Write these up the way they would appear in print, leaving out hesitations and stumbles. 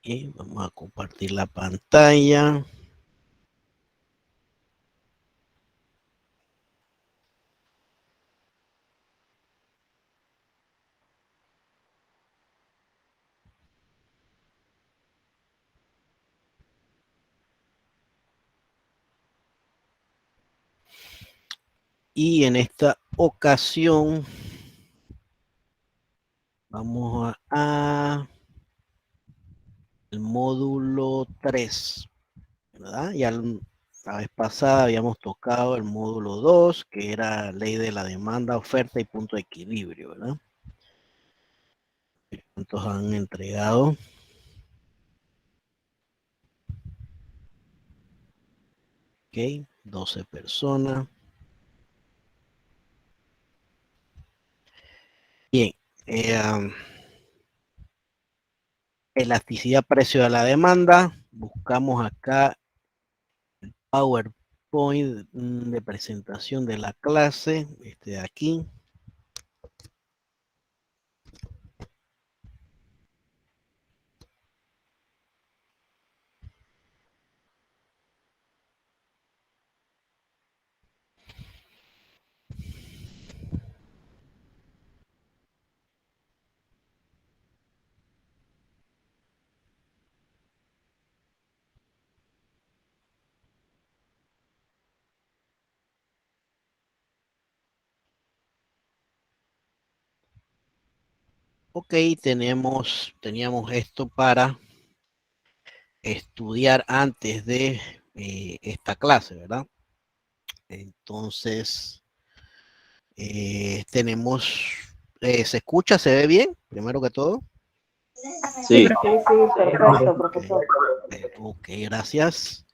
Y vamos a compartir la pantalla. Y en esta ocasión vamos a el módulo 3, ¿verdad? Ya la vez pasada habíamos tocado el módulo 2, que era ley de la demanda, oferta y punto de equilibrio, ¿verdad? ¿Cuántos han entregado? Ok, 12 personas. Bien. Elasticidad precio de la demanda. Buscamos acá el PowerPoint de presentación de la clase. Este de aquí. Ok, teníamos esto para estudiar antes de esta clase, ¿verdad? Entonces, tenemos, ¿se escucha? ¿Se ve bien? Primero que todo. Sí. Sí, perfecto, profesor. Ok, gracias.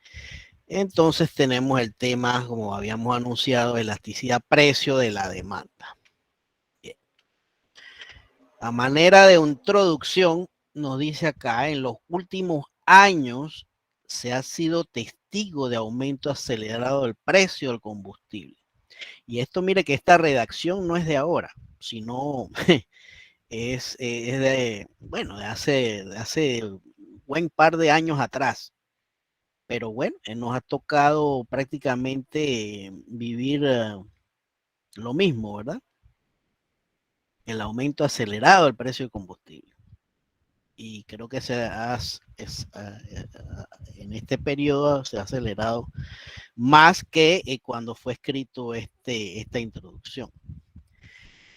Entonces tenemos el tema, como habíamos anunciado, elasticidad precio de la demanda. Bien. A manera de introducción, nos dice acá, en los últimos años se ha sido testigo de aumento acelerado del precio del combustible. Y esto, mire que esta redacción no es de ahora, sino es de, bueno, de hace buen par de años atrás. Pero bueno, nos ha tocado prácticamente vivir lo mismo, ¿verdad? El aumento acelerado del precio del combustible. Y creo que en este periodo se ha acelerado más que cuando fue escrito esta introducción.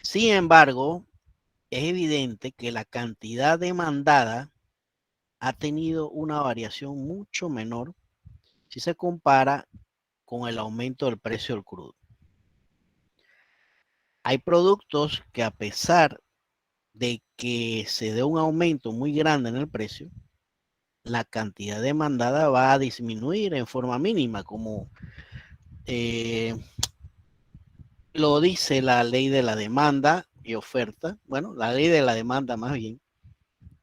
Sin embargo, es evidente que la cantidad demandada ha tenido una variación mucho menor si se compara con el aumento del precio del crudo. Hay productos que, a pesar de que se dé un aumento muy grande en el precio, la cantidad demandada va a disminuir en forma mínima, como lo dice la ley de la demanda y oferta, bueno, la ley de la demanda más bien,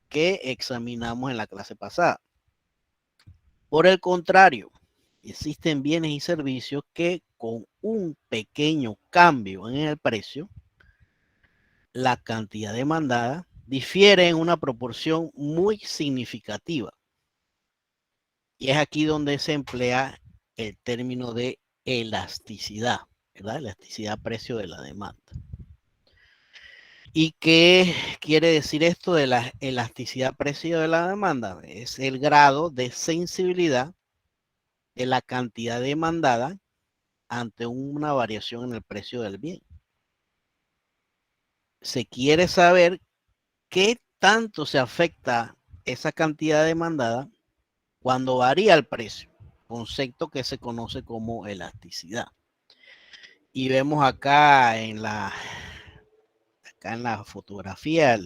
que examinamos en la clase pasada. Por el contrario, existen bienes y servicios que, con un pequeño cambio en el precio, la cantidad demandada difiere en una proporción muy significativa. Y es aquí donde se emplea el término de elasticidad, ¿verdad? Elasticidad precio de la demanda. ¿Y qué quiere decir esto de la elasticidad precio de la demanda? Es el grado de sensibilidad de la cantidad demandada ante una variación en el precio del bien. Se quiere saber qué tanto se afecta esa cantidad demandada cuando varía el precio, concepto que se conoce como elasticidad. Y vemos acá en la fotografía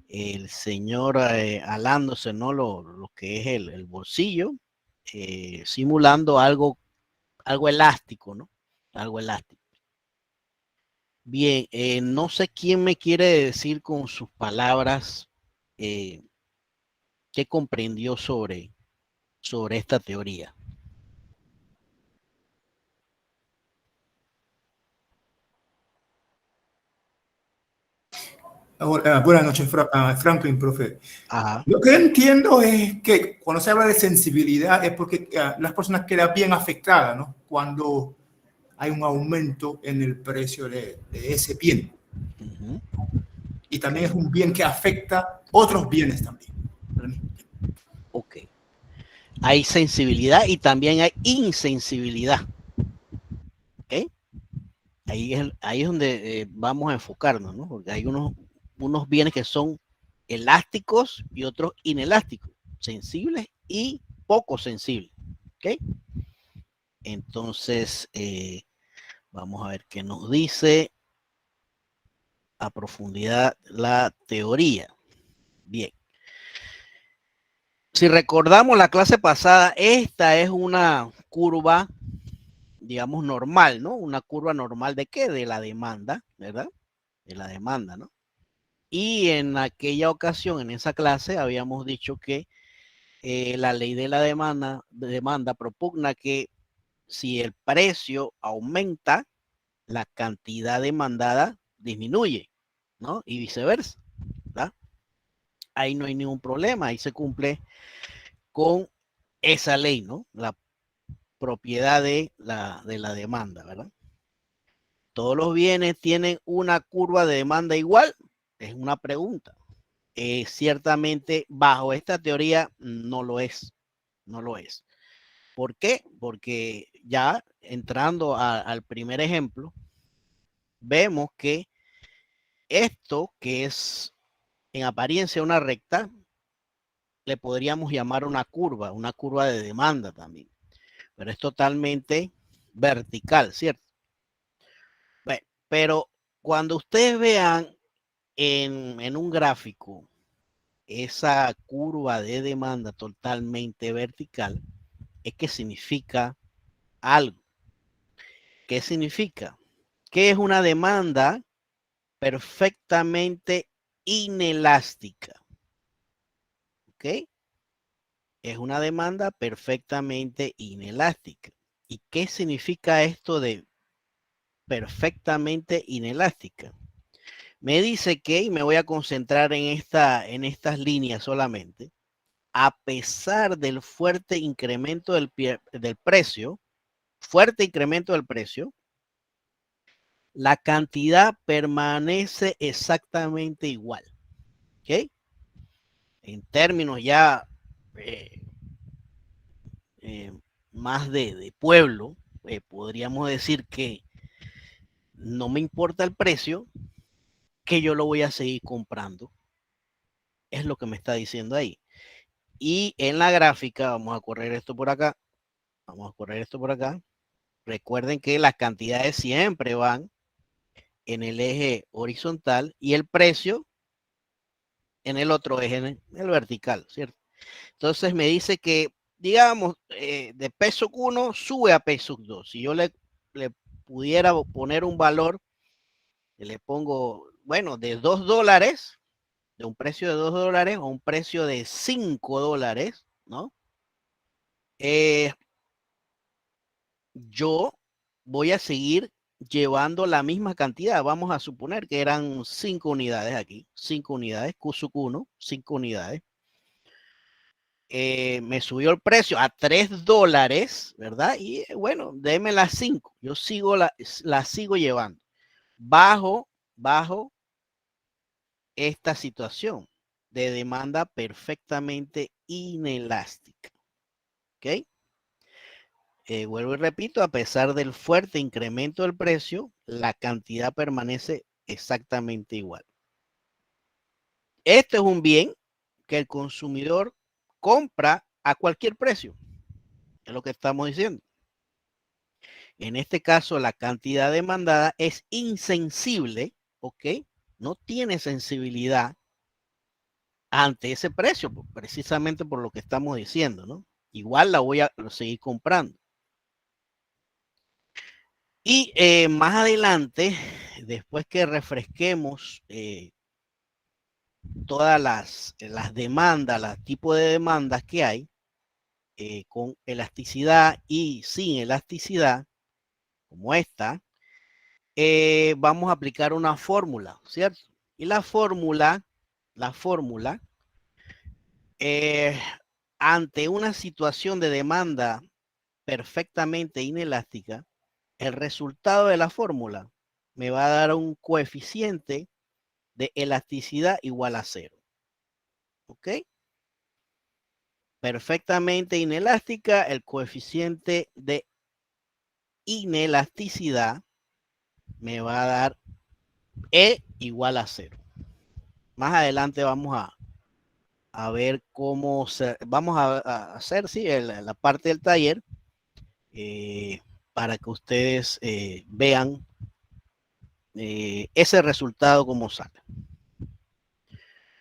el señor alándose, ¿no? Lo que es el bolsillo, simulando algo elástico, ¿no? Algo elástico. Bien, no sé quién me quiere decir con sus palabras qué comprendió sobre esta teoría. Buenas noches, Franklin, profe. Ajá. Lo que entiendo es que cuando se habla de sensibilidad es porque las personas quedan bien afectadas, ¿no? Cuando hay un aumento en el precio de ese bien. Y también es un bien que afecta otros bienes también. Ok. Hay sensibilidad y también hay insensibilidad. ¿Ok? Ahí es donde vamos a enfocarnos, ¿no? Porque hay unos bienes que son elásticos y otros inelásticos, sensibles y poco sensibles. ¿Ok? Entonces, vamos a ver qué nos dice a profundidad la teoría. Bien. Si recordamos la clase pasada, esta es una curva, digamos, normal, ¿no? Una curva normal ¿de qué? De la demanda, ¿verdad? De la demanda, ¿no? Y en aquella ocasión, en esa clase, habíamos dicho que la ley de la demanda propugna que si el precio aumenta, la cantidad demandada disminuye, ¿no? Y viceversa, ¿verdad? Ahí no hay ningún problema, ahí se cumple con esa ley, ¿no? La propiedad de la demanda, ¿verdad? ¿Todos los bienes tienen una curva de demanda igual? Es una pregunta. Ciertamente, bajo esta teoría, no lo es. No lo es. ¿Por qué? Porque ya entrando al primer ejemplo, vemos que esto, que es en apariencia una recta, le podríamos llamar una curva de demanda también. Pero es totalmente vertical, ¿cierto? Bueno, pero cuando ustedes vean en un gráfico esa curva de demanda totalmente vertical, es que significa algo. ¿Qué significa? Que es una demanda perfectamente inelástica. ¿Ok? Es una demanda perfectamente inelástica. ¿Y qué significa esto de perfectamente inelástica? Me dice que, y me voy a concentrar en estas líneas solamente, a pesar del fuerte incremento del precio, la cantidad permanece exactamente igual. ¿Ok? En términos ya eh, más de pueblo, podríamos decir que no me importa el precio, que yo lo voy a seguir comprando. Es lo que me está diciendo ahí. Y en la gráfica, vamos a correr esto por acá. Vamos a correr esto por acá. Recuerden que las cantidades siempre van en el eje horizontal y el precio en el otro eje, en el vertical, ¿cierto? Entonces me dice que, digamos, de peso 1 sube a peso 2. Si yo le pudiera poner un valor, le pongo, bueno, de $2, de un precio de $2 o un precio de $5, ¿no? Yo voy a seguir llevando la misma cantidad. Vamos a suponer que eran 5 unidades aquí, 5 unidades, QSUC1, 5 unidades. Me subió el precio a $3, ¿verdad? Y bueno, déme las 5. Yo sigo la sigo llevando bajo esta situación de demanda perfectamente inelástica. ¿Ok? Vuelvo y repito, a pesar del fuerte incremento del precio, la cantidad permanece exactamente igual. Este es un bien que el consumidor compra a cualquier precio. Es lo que estamos diciendo. En este caso, la cantidad demandada es insensible, ¿ok? No tiene sensibilidad ante ese precio, precisamente por lo que estamos diciendo, ¿no? Igual la voy a seguir comprando. Y más adelante, después que refresquemos todas las demandas, los tipos de demandas que hay, con elasticidad y sin elasticidad, como esta, vamos a aplicar una fórmula, ¿cierto? Y la fórmula, ante una situación de demanda perfectamente inelástica, el resultado de la fórmula me va a dar un coeficiente de elasticidad igual a 0. ¿Ok? Perfectamente inelástica, el coeficiente de inelasticidad me va a dar E igual a 0. Más adelante vamos a ver cómo vamos a hacer, sí, la parte del taller para que ustedes vean ese resultado cómo sale.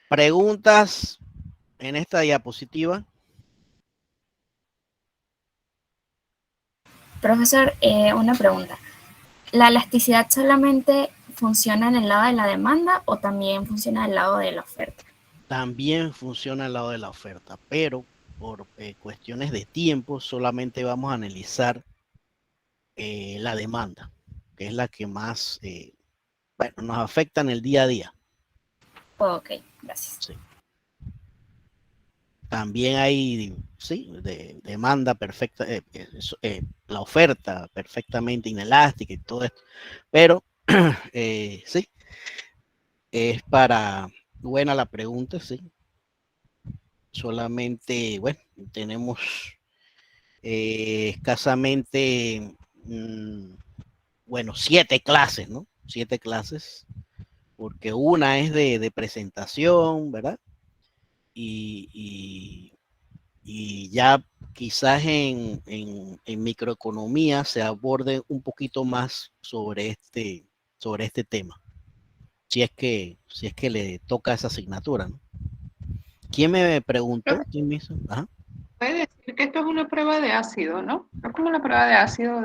Preguntas en esta diapositiva. Profesor, una pregunta. ¿La elasticidad solamente funciona en el lado de la demanda o también funciona del lado de la oferta? También funciona al lado de la oferta, pero por cuestiones de tiempo solamente vamos a analizar la demanda, que es la que más bueno, nos afecta en el día a día. Ok, gracias. Sí. También hay, sí, demanda perfecta, la oferta perfectamente inelástica y todo esto, pero sí, es buena la pregunta, sí. Solamente, bueno, tenemos escasamente, bueno, 7 clases, ¿no? 7 clases, porque una es de presentación, ¿verdad? Y ya quizás en microeconomía se aborde un poquito más sobre este tema, si es que le toca esa asignatura, ¿no? ¿Quién me preguntó? ¿Quién me hizo? Ajá. Puede decir que esto es una prueba de ácido, ¿no? Es como una prueba de ácido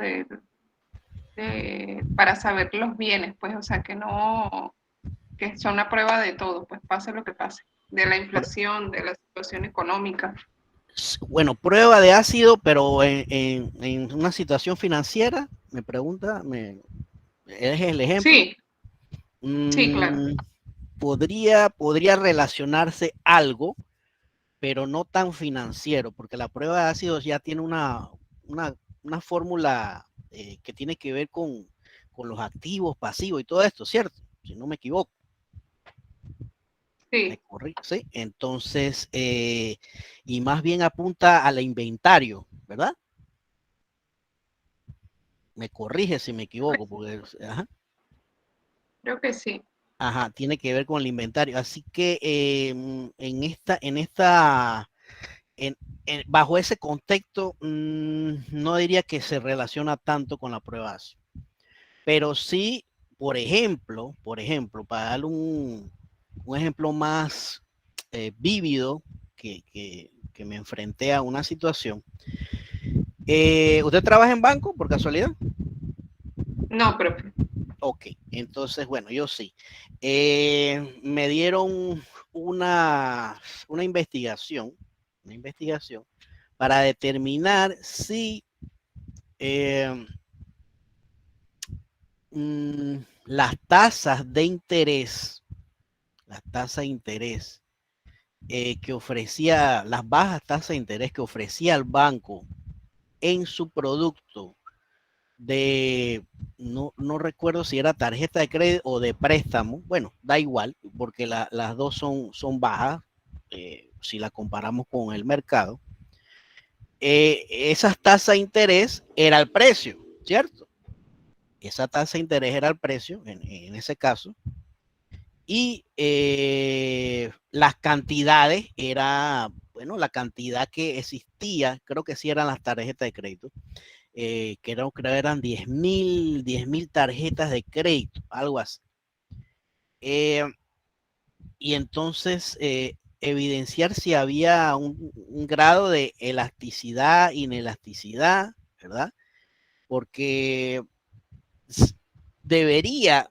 para saber los bienes, pues, o sea, que son una prueba de todo, pues pase lo que pase, de la inflación, de la situación económica. Bueno, prueba de ácido, pero en una situación financiera, me pregunta, ¿es el ejemplo? Sí, sí, claro. Podría relacionarse algo, pero no tan financiero, porque la prueba de ácidos ya tiene una fórmula que tiene que ver con los activos, pasivos y todo esto, ¿cierto? Si no me equivoco. Me Sí, corrí, ¿sí? Entonces, y más bien apunta al inventario, ¿verdad? Me corrige si me equivoco, porque, ajá, creo que sí. ajá, tiene que ver con el inventario. Así que bajo ese contexto, no diría que se relaciona tanto con la prueba ASIO, pero sí, para darle un ejemplo más vívido que me enfrenté a una situación. ¿Usted trabaja en banco por casualidad? No, profe. Ok, entonces, bueno, yo sí. Me dieron una, una investigación, para determinar si las tasas de interés, que ofrecía, las bajas tasas de interés que ofrecía el banco en su producto no recuerdo si era tarjeta de crédito o de préstamo, bueno, da igual, porque las dos son bajas, si la comparamos con el mercado. Esas tasas de interés era el precio, ¿cierto? Esa tasa de interés era el precio en ese caso. Y las cantidades era, bueno, la cantidad que existía, creo que sí eran las tarjetas de crédito, creo que eran 10.000 tarjetas de crédito, algo así. Y entonces evidenciar si había un grado de elasticidad, inelasticidad, ¿verdad? Porque debería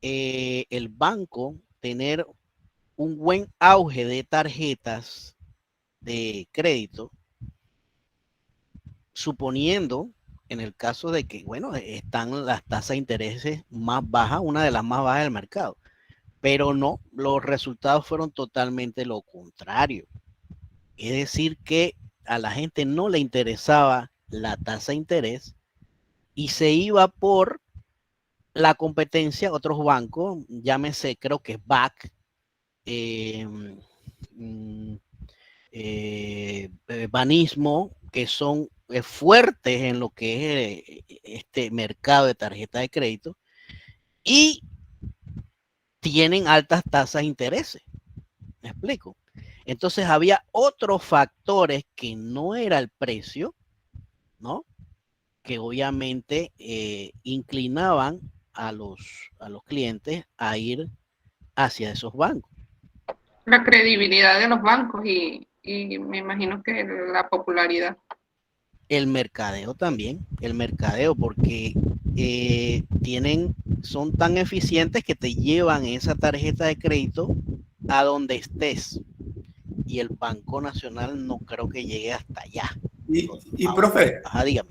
el banco tener un buen auge de tarjetas de crédito, suponiendo en el caso de que, bueno, están las tasas de intereses más bajas, una de las más bajas del mercado, pero no, los resultados fueron totalmente lo contrario. Es decir, que a la gente no le interesaba la tasa de interés y se iba por la competencia, otros bancos, llámese, creo que BAC, Banismo, que son fuertes en lo que es este mercado de tarjeta de crédito y tienen altas tasas de interés. ¿Me explico? Entonces había otros factores que no era el precio, ¿no? Que obviamente inclinaban a los clientes a ir hacia esos bancos. La credibilidad de los bancos y me imagino que la popularidad. El mercadeo también, el mercadeo, porque son tan eficientes que te llevan esa tarjeta de crédito a donde estés. Y el Banco Nacional no creo que llegue hasta allá. Y profe, ajá, dígame.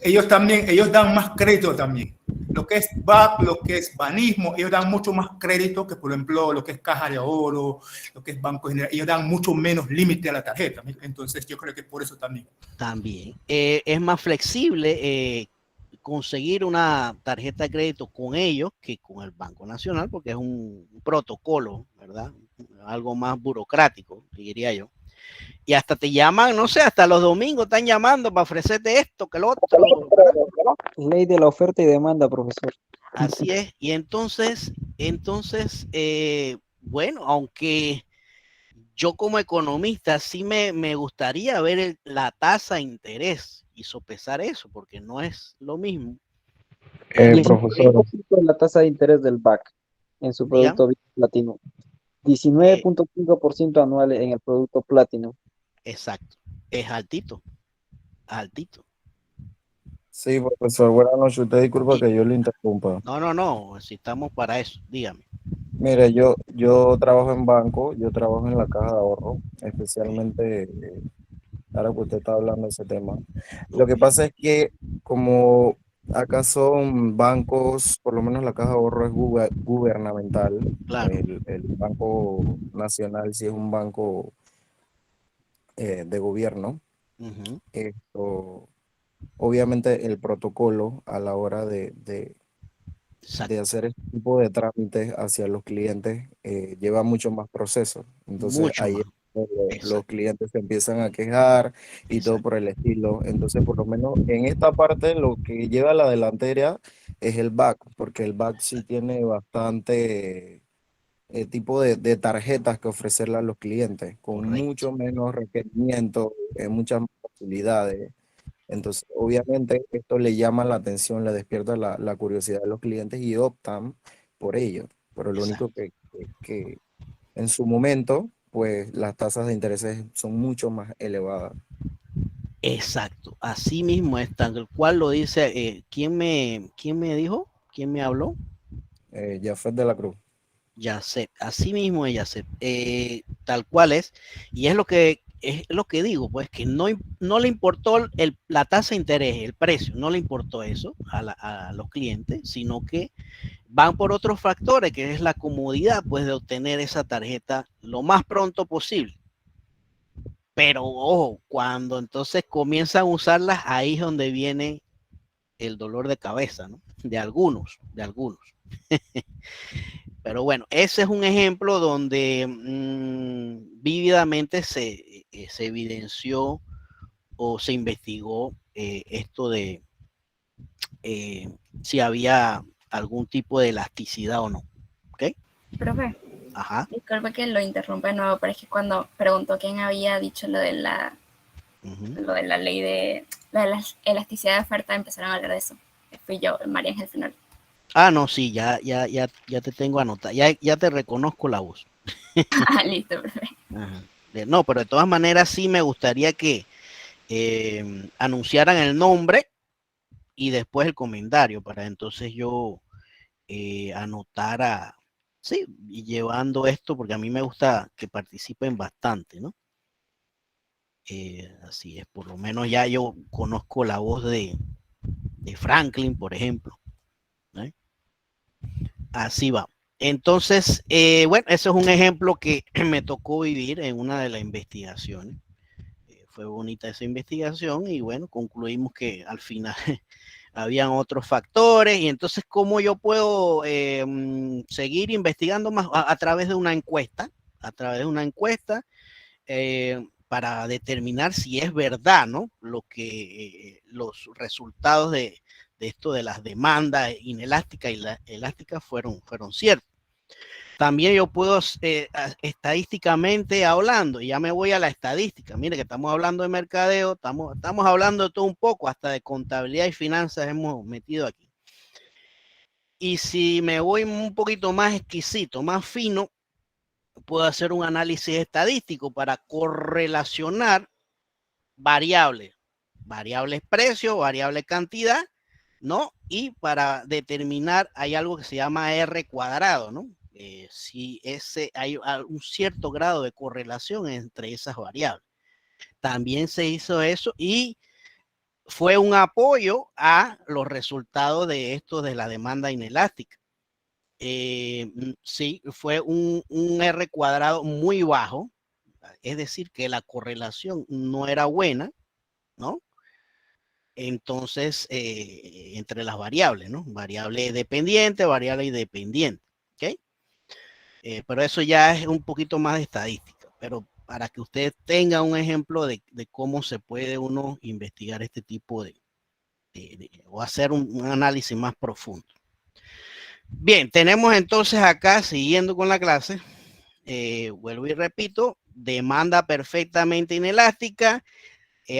Ellos dan más crédito también. Lo que es BAC, lo que es Banismo, ellos dan mucho más crédito que, por ejemplo, lo que es Caja de Ahorro, lo que es Banco General. Ellos dan mucho menos límite a la tarjeta. Entonces, yo creo que por eso también. También. Es más flexible conseguir una tarjeta de crédito con ellos que con el Banco Nacional, porque es un protocolo, ¿verdad? Algo más burocrático, diría yo. Y hasta te llaman, no sé, hasta los domingos están llamando para ofrecerte esto, que lo otro. Ley de la oferta y demanda, profesor. Así es. Y entonces, bueno, aunque yo como economista sí me gustaría ver la tasa de interés y sopesar eso, porque no es lo mismo. Profesor. La tasa de interés del BAC en su producto platino. 19.5% anual en el producto platino. Exacto. Es altito. Altito. Sí, profesor, buenas noches. Usted disculpa que yo le interrumpa. No, si estamos para eso, dígame. Mire, yo trabajo en banco, yo trabajo en la caja de ahorro, especialmente ahora que usted está hablando de ese tema. Lo que pasa es que como acá son bancos, por lo menos la caja de ahorro es gubernamental, claro. El Banco Nacional sí es un banco de gobierno. Esto, obviamente el protocolo a la hora de hacer este tipo de trámites hacia los clientes lleva mucho más proceso. Entonces ahí los clientes se empiezan a quejar y todo por el estilo. Entonces por lo menos en esta parte lo que lleva la delantera es el BAC, porque el BAC sí tiene bastante tipo de tarjetas que ofrecerle a los clientes, con mucho menos requerimientos, muchas más facilidades. Entonces, obviamente, esto le llama la atención, le despierta la curiosidad de los clientes y optan por ello. Pero lo único que en su momento, pues las tasas de intereses son mucho más elevadas. Exacto, así mismo es, tal cual lo dice. ¿Quién me dijo? ¿Quién me habló? Jafet de la Cruz. Yacet, así mismo es Yacet, tal cual es, y es lo que digo, pues que no le importó la tasa de interés, el precio, no le importó eso a los clientes, sino que van por otros factores, que es la comodidad, pues, de obtener esa tarjeta lo más pronto posible. Pero ojo, cuando entonces comienzan a usarlas, ahí es donde viene el dolor de cabeza, ¿no? De algunos. Pero bueno, ese es un ejemplo donde vívidamente se evidenció o se investigó esto de si había algún tipo de elasticidad o no. ¿Ok? Profe, ajá. Disculpe que lo interrumpa de nuevo, pero es que cuando preguntó quién había dicho lo de la ley de la elasticidad de oferta, empezaron a hablar de eso. Fui yo, María Ángel Final. Ah, no, sí, ya te tengo anotado, ya te reconozco la voz. Listo, profe. No, pero de todas maneras sí me gustaría que anunciaran el nombre y después el comentario, para entonces yo anotara, sí, y llevando esto, porque a mí me gusta que participen bastante, ¿no? Así es, por lo menos ya yo conozco la voz de de Franklin, por ejemplo. Así va. Entonces, bueno, eso es un ejemplo que me tocó vivir en una de las investigaciones. Fue bonita esa investigación y bueno, concluimos que al final habían otros factores. Y entonces, ¿cómo yo puedo seguir investigando más? A través de una encuesta, para determinar si es verdad, ¿no? Lo que los resultados de esto de las demandas inelásticas y la elástica fueron ciertos. También yo puedo, estadísticamente hablando, y ya me voy a la estadística, mire que estamos hablando de mercadeo, estamos hablando de todo un poco, hasta de contabilidad y finanzas hemos metido aquí. Y si me voy un poquito más exquisito, más fino, puedo hacer un análisis estadístico para correlacionar variables precio, variable cantidad, ¿no? Y para determinar, hay algo que se llama R cuadrado, ¿no? Si hay un cierto grado de correlación entre esas variables. También se hizo eso y fue un apoyo a los resultados de esto de la demanda inelástica. Sí, fue un R cuadrado muy bajo, es decir, que la correlación no era buena, ¿no? Entonces, entre las variables, ¿no? Variable dependiente, variable independiente, ¿ok? Pero eso ya es un poquito más de estadística, pero para que ustedes tengan un ejemplo de cómo se puede uno investigar este tipo o hacer un análisis más profundo. Bien, tenemos entonces acá, siguiendo con la clase, vuelvo y repito, demanda perfectamente inelástica,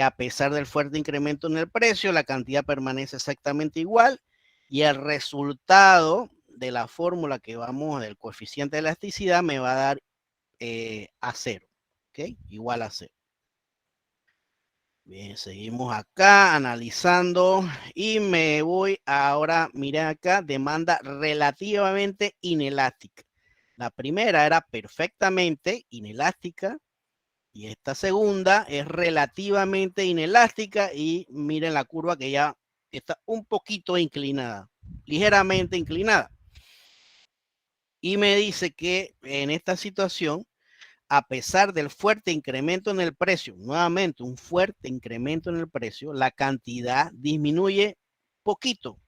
a pesar del fuerte incremento en el precio, la cantidad permanece exactamente igual y el resultado de la fórmula que vamos del coeficiente de elasticidad me va a dar a cero, ¿ok? Igual a cero. Bien, seguimos acá analizando y me voy ahora, miren acá, demanda relativamente inelástica. La primera era perfectamente inelástica y esta segunda es relativamente inelástica y miren la curva que ya está un poquito inclinada, ligeramente inclinada. Y me dice que en esta situación, a pesar del fuerte incremento en el precio, nuevamente un fuerte incremento en el precio, la cantidad disminuye poquito.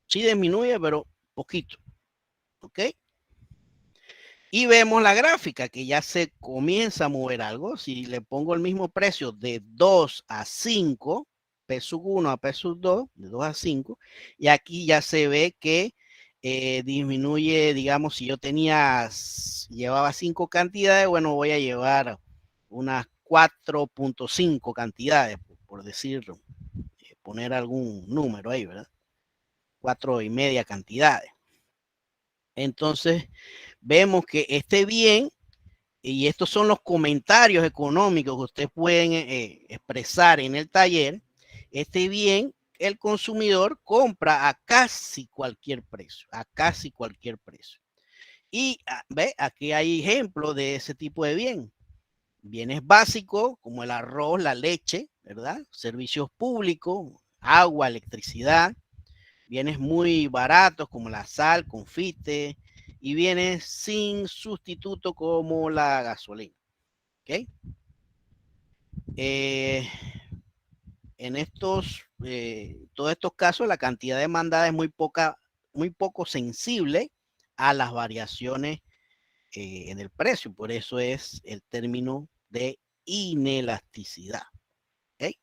Sí disminuye, pero poquito. ¿Ok? Y vemos la gráfica que ya se comienza a mover algo. Si le pongo el mismo precio de 2 a 5, P1 a P2, de 2 a 5, y aquí ya se ve que disminuye, digamos, si yo llevaba 5 cantidades, bueno, voy a llevar unas 4.5 cantidades, por decirlo, poner algún número ahí, ¿verdad? 4.5 cantidades. Entonces, vemos que esté bien, y estos son los comentarios económicos que ustedes pueden expresar en el taller. Esté bien, el consumidor compra a casi cualquier precio, Y ve, aquí hay ejemplos de ese tipo de bien. Bienes básicos como el arroz, la leche, ¿verdad? Servicios públicos, agua, electricidad. Bienes muy baratos como la sal, confite, y bienes sin sustituto como la gasolina. ¿Ok? En todos estos casos, la cantidad demandada es muy poco sensible a las variaciones en el precio. Por eso es el término de inelasticidad. ¿Okay?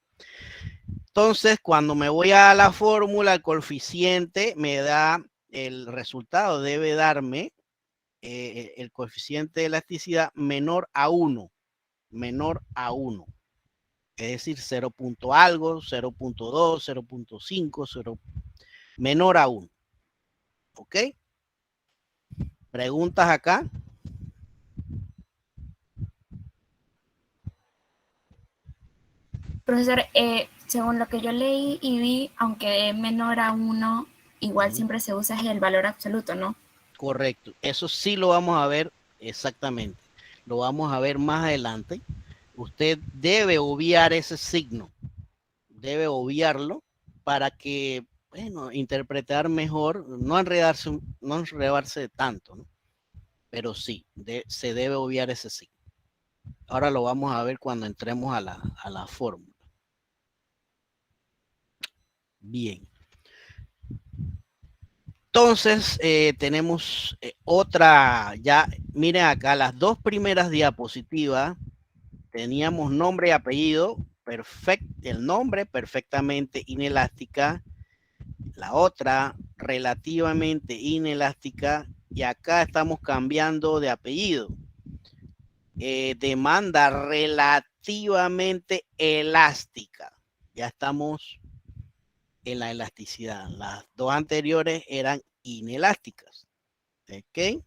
Entonces, cuando me voy a la fórmula, el coeficiente me da el resultado, debe darme el coeficiente de elasticidad menor a 1. Es decir, 0. algo, 0.2, 0.5, 0, menor a 1. ¿Ok? ¿Preguntas acá? Profesor, según lo que yo leí y vi, aunque es menor a 1, igual siempre se usa el valor absoluto, ¿no? Correcto. Eso sí lo vamos a ver exactamente. Lo vamos a ver más adelante. Usted debe obviar ese signo. Debe obviarlo para que, bueno, interpretar mejor, no enredarse tanto, ¿no? Pero sí, se debe obviar ese sí. Ahora lo vamos a ver cuando entremos a la fórmula. Bien. Entonces, tenemos otra, ya, miren acá, las dos primeras diapositivas, teníamos nombre y apellido, el nombre perfectamente inelástica, la otra relativamente inelástica, y acá estamos cambiando de apellido. Demanda relativamente elástica. Ya estamos en la elasticidad. Las dos anteriores eran inelásticas. ¿Ok?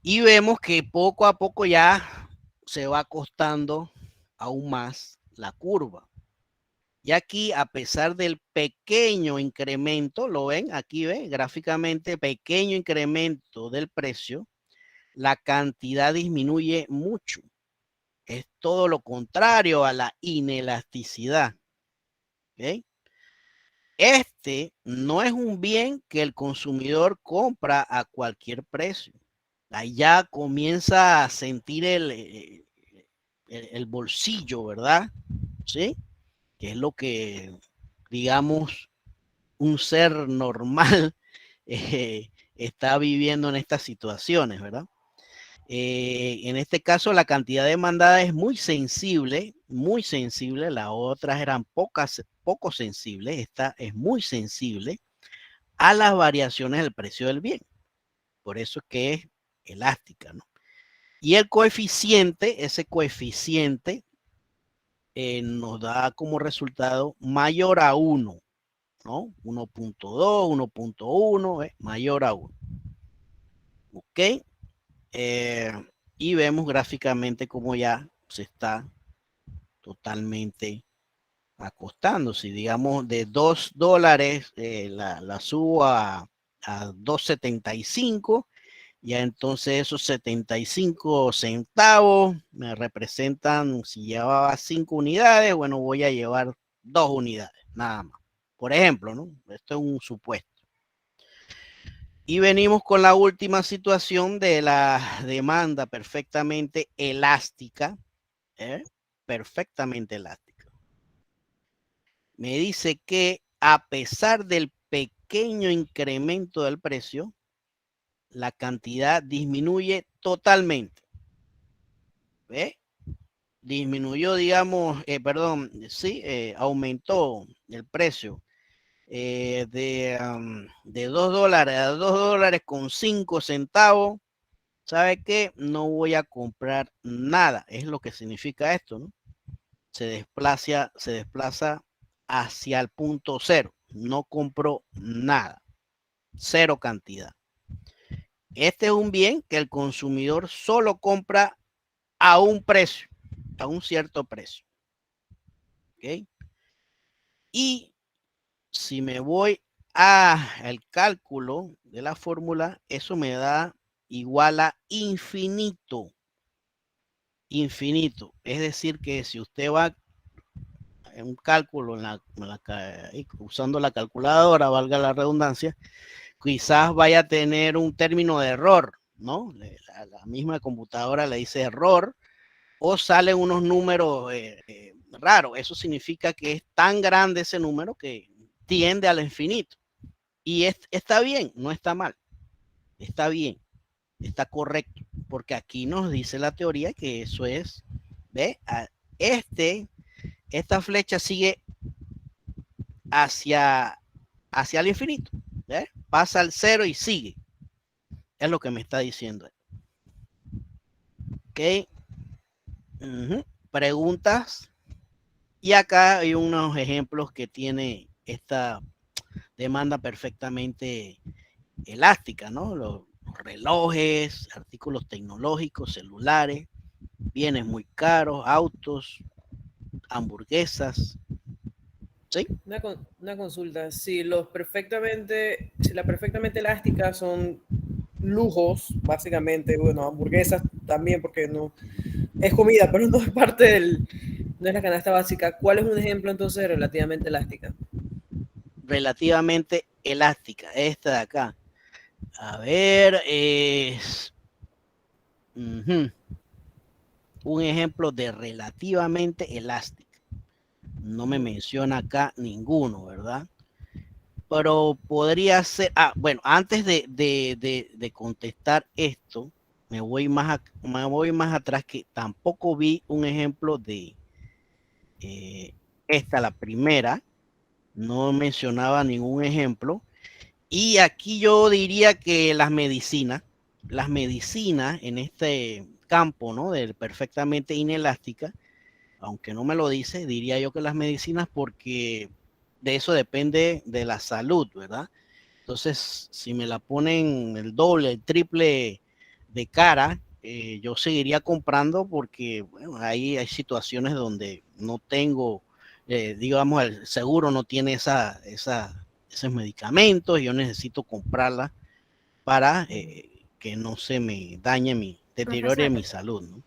Y vemos que poco a poco ya se va acostando aún más la curva. Y aquí, a pesar del pequeño incremento, lo ven, aquí ven gráficamente, pequeño incremento del precio, la cantidad disminuye mucho. Es todo lo contrario a la inelasticidad. ¿Okay? Este no es un bien que el consumidor compra a cualquier precio. Ahí ya comienza a sentir el bolsillo, ¿verdad? ¿Sí? Que es lo que, digamos, un ser normal está viviendo en estas situaciones, ¿verdad? En este caso, la cantidad demandada es muy sensible, las otras eran poco sensibles, esta es muy sensible a las variaciones del precio del bien. Por eso es que es elástica, ¿no? Y el coeficiente, ese coeficiente nos da como resultado mayor a 1, ¿no? 1.2, 1.1, mayor a 1. ¿Ok? Y vemos gráficamente cómo ya se está totalmente acostando. Si digamos de $2 la subo a 2.75, ya entonces esos 75 centavos me representan, si llevaba 5 unidades, bueno, voy a llevar 2 unidades, nada más. Por ejemplo, ¿no? Esto es un supuesto. Y venimos con la última situación de la demanda perfectamente elástica. Perfectamente elástica. Me dice que a pesar del pequeño incremento del precio, la cantidad disminuye totalmente. ¿Ve? Disminuyó, digamos, aumentó el precio. De $2 a $2.05, ¿sabe qué? No voy a comprar nada. Es lo que significa esto, ¿no? Se desplaza hacia el punto cero. No compro nada. Cero cantidad. Este es un bien que el consumidor solo compra a un precio, a un cierto precio. ¿Ok? Y si me voy al cálculo de la fórmula, eso me da igual a infinito. Infinito. Es decir, que si usted va en un cálculo usando la calculadora, valga la redundancia, quizás vaya a tener un término de error, ¿no? La misma computadora le dice error o salen unos números raros. Eso significa que es tan grande ese número que tiende al infinito. Y está bien, no está mal. Está bien, está correcto. Porque aquí nos dice la teoría que eso es, ¿ve? Esta flecha sigue hacia el infinito. ¿Ve? Pasa al cero y sigue. Es lo que me está diciendo. Ok. Preguntas. Y acá hay unos ejemplos que tiene esta demanda perfectamente elástica, ¿no? Los relojes, artículos tecnológicos, celulares, bienes muy caros, autos, hamburguesas. ¿Sí? Una consulta. Si la perfectamente elástica son lujos, básicamente, bueno, hamburguesas también, porque no es comida, pero no es parte no es la canasta básica. ¿Cuál es un ejemplo entonces relativamente elástica? relativamente elástica, esta de acá. A ver, es un ejemplo de relativamente elástica. No me menciona acá ninguno, ¿verdad? Pero podría ser, bueno, antes de contestar esto, me voy más atrás, que tampoco vi un ejemplo de esta, la primera, no mencionaba ningún ejemplo. Y aquí yo diría que las medicinas en este campo, ¿no? Del perfectamente inelástica, aunque no me lo dice, diría yo que las medicinas, porque de eso depende de la salud, ¿verdad? Entonces, si me la ponen el doble, el triple de cara, yo seguiría comprando, porque bueno, ahí hay situaciones donde no tengo, digamos, el seguro no tiene esos medicamentos, y yo necesito comprarla para que no se me dañe deteriore mi salud, ¿no?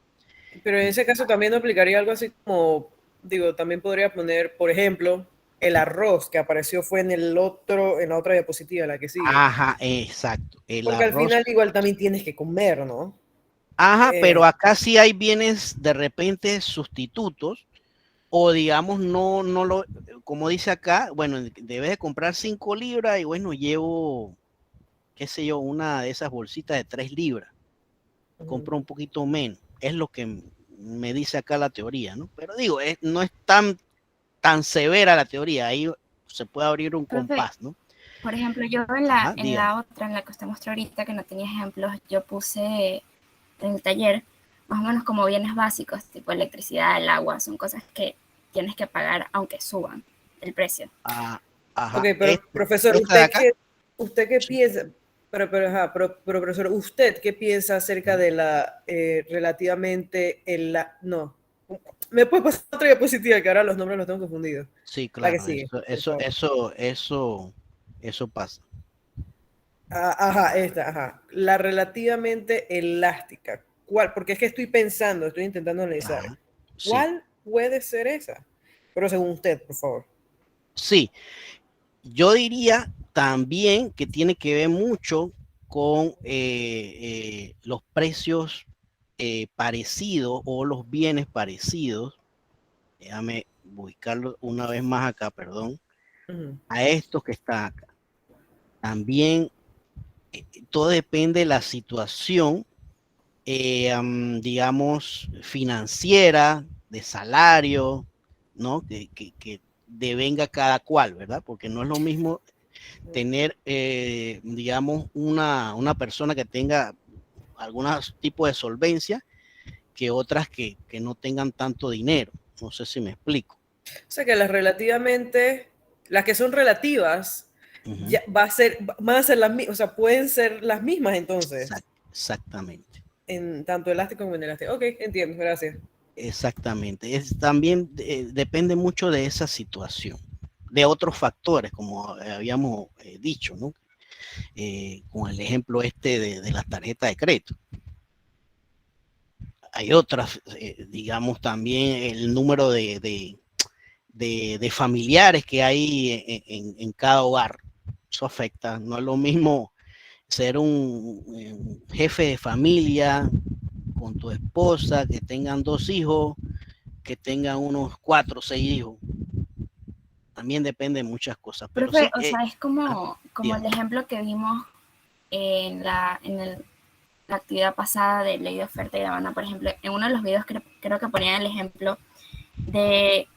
Pero en ese caso también aplicaría algo así como, digo, también podría poner, por ejemplo, el arroz que apareció fue en la otra diapositiva, la que sigue. Ajá, exacto. Porque al final igual también tienes que comer, ¿no? Ajá, pero acá sí hay bienes de repente sustitutos, o digamos, como dice acá, bueno, debes de comprar 5 libras y bueno, llevo, qué sé yo, una de esas bolsitas de 3 libras. Compro un poquito menos. Es lo que me dice acá la teoría, ¿no? Pero digo, no es tan severa la teoría, ahí se puede abrir un compás, ¿no? Por ejemplo, yo en la otra, en la que usted mostró ahorita, que no tenía ejemplos, yo puse en el taller más o menos como bienes básicos, tipo electricidad, el agua, son cosas que tienes que pagar aunque suban el precio. Ajá. Ok, pero profesor, ¿usted qué piensa? Pero profesor, ¿usted qué piensa acerca de la relativamente no? ¿Me puede pasar otra diapositiva, que ahora los nombres los tengo confundidos? Sí, claro, la que sigue, eso pasa. Ajá. La relativamente elástica. ¿Cuál? Porque es que estoy intentando analizar. ¿Cuál puede ser esa? Pero según usted, por favor. Sí, yo diría también que tiene que ver mucho con los precios parecidos, o los bienes parecidos. Déjame ubicarlo una vez más acá, perdón. A estos que están acá. También todo depende de la situación, digamos, financiera, de salario, ¿no? Que devenga cada cual, ¿verdad? Porque no es lo mismo tener, digamos, una persona que tenga algún tipo de solvencia, que otras que no tengan tanto dinero. No sé si me explico. O sea que las que son relativas, ya van a ser las mismas, o sea, pueden ser las mismas entonces. Exactamente. En tanto elástico como en elástico. Ok, entiendo, gracias. Exactamente. También depende mucho de esa situación, de otros factores, como habíamos dicho, ¿no? Con el ejemplo de las tarjetas de crédito. Hay otras, digamos, también el número de familiares que hay en cada hogar. Eso afecta. No es lo mismo ser un jefe de familia con tu esposa, que tengan 2 hijos, que tengan unos 4 o 6 hijos. También depende de muchas cosas. Pero Profe, sí, o sea, es como el ejemplo que vimos en la actividad pasada de ley de oferta y demanda. Por ejemplo, en uno de los videos creo que ponían el ejemplo de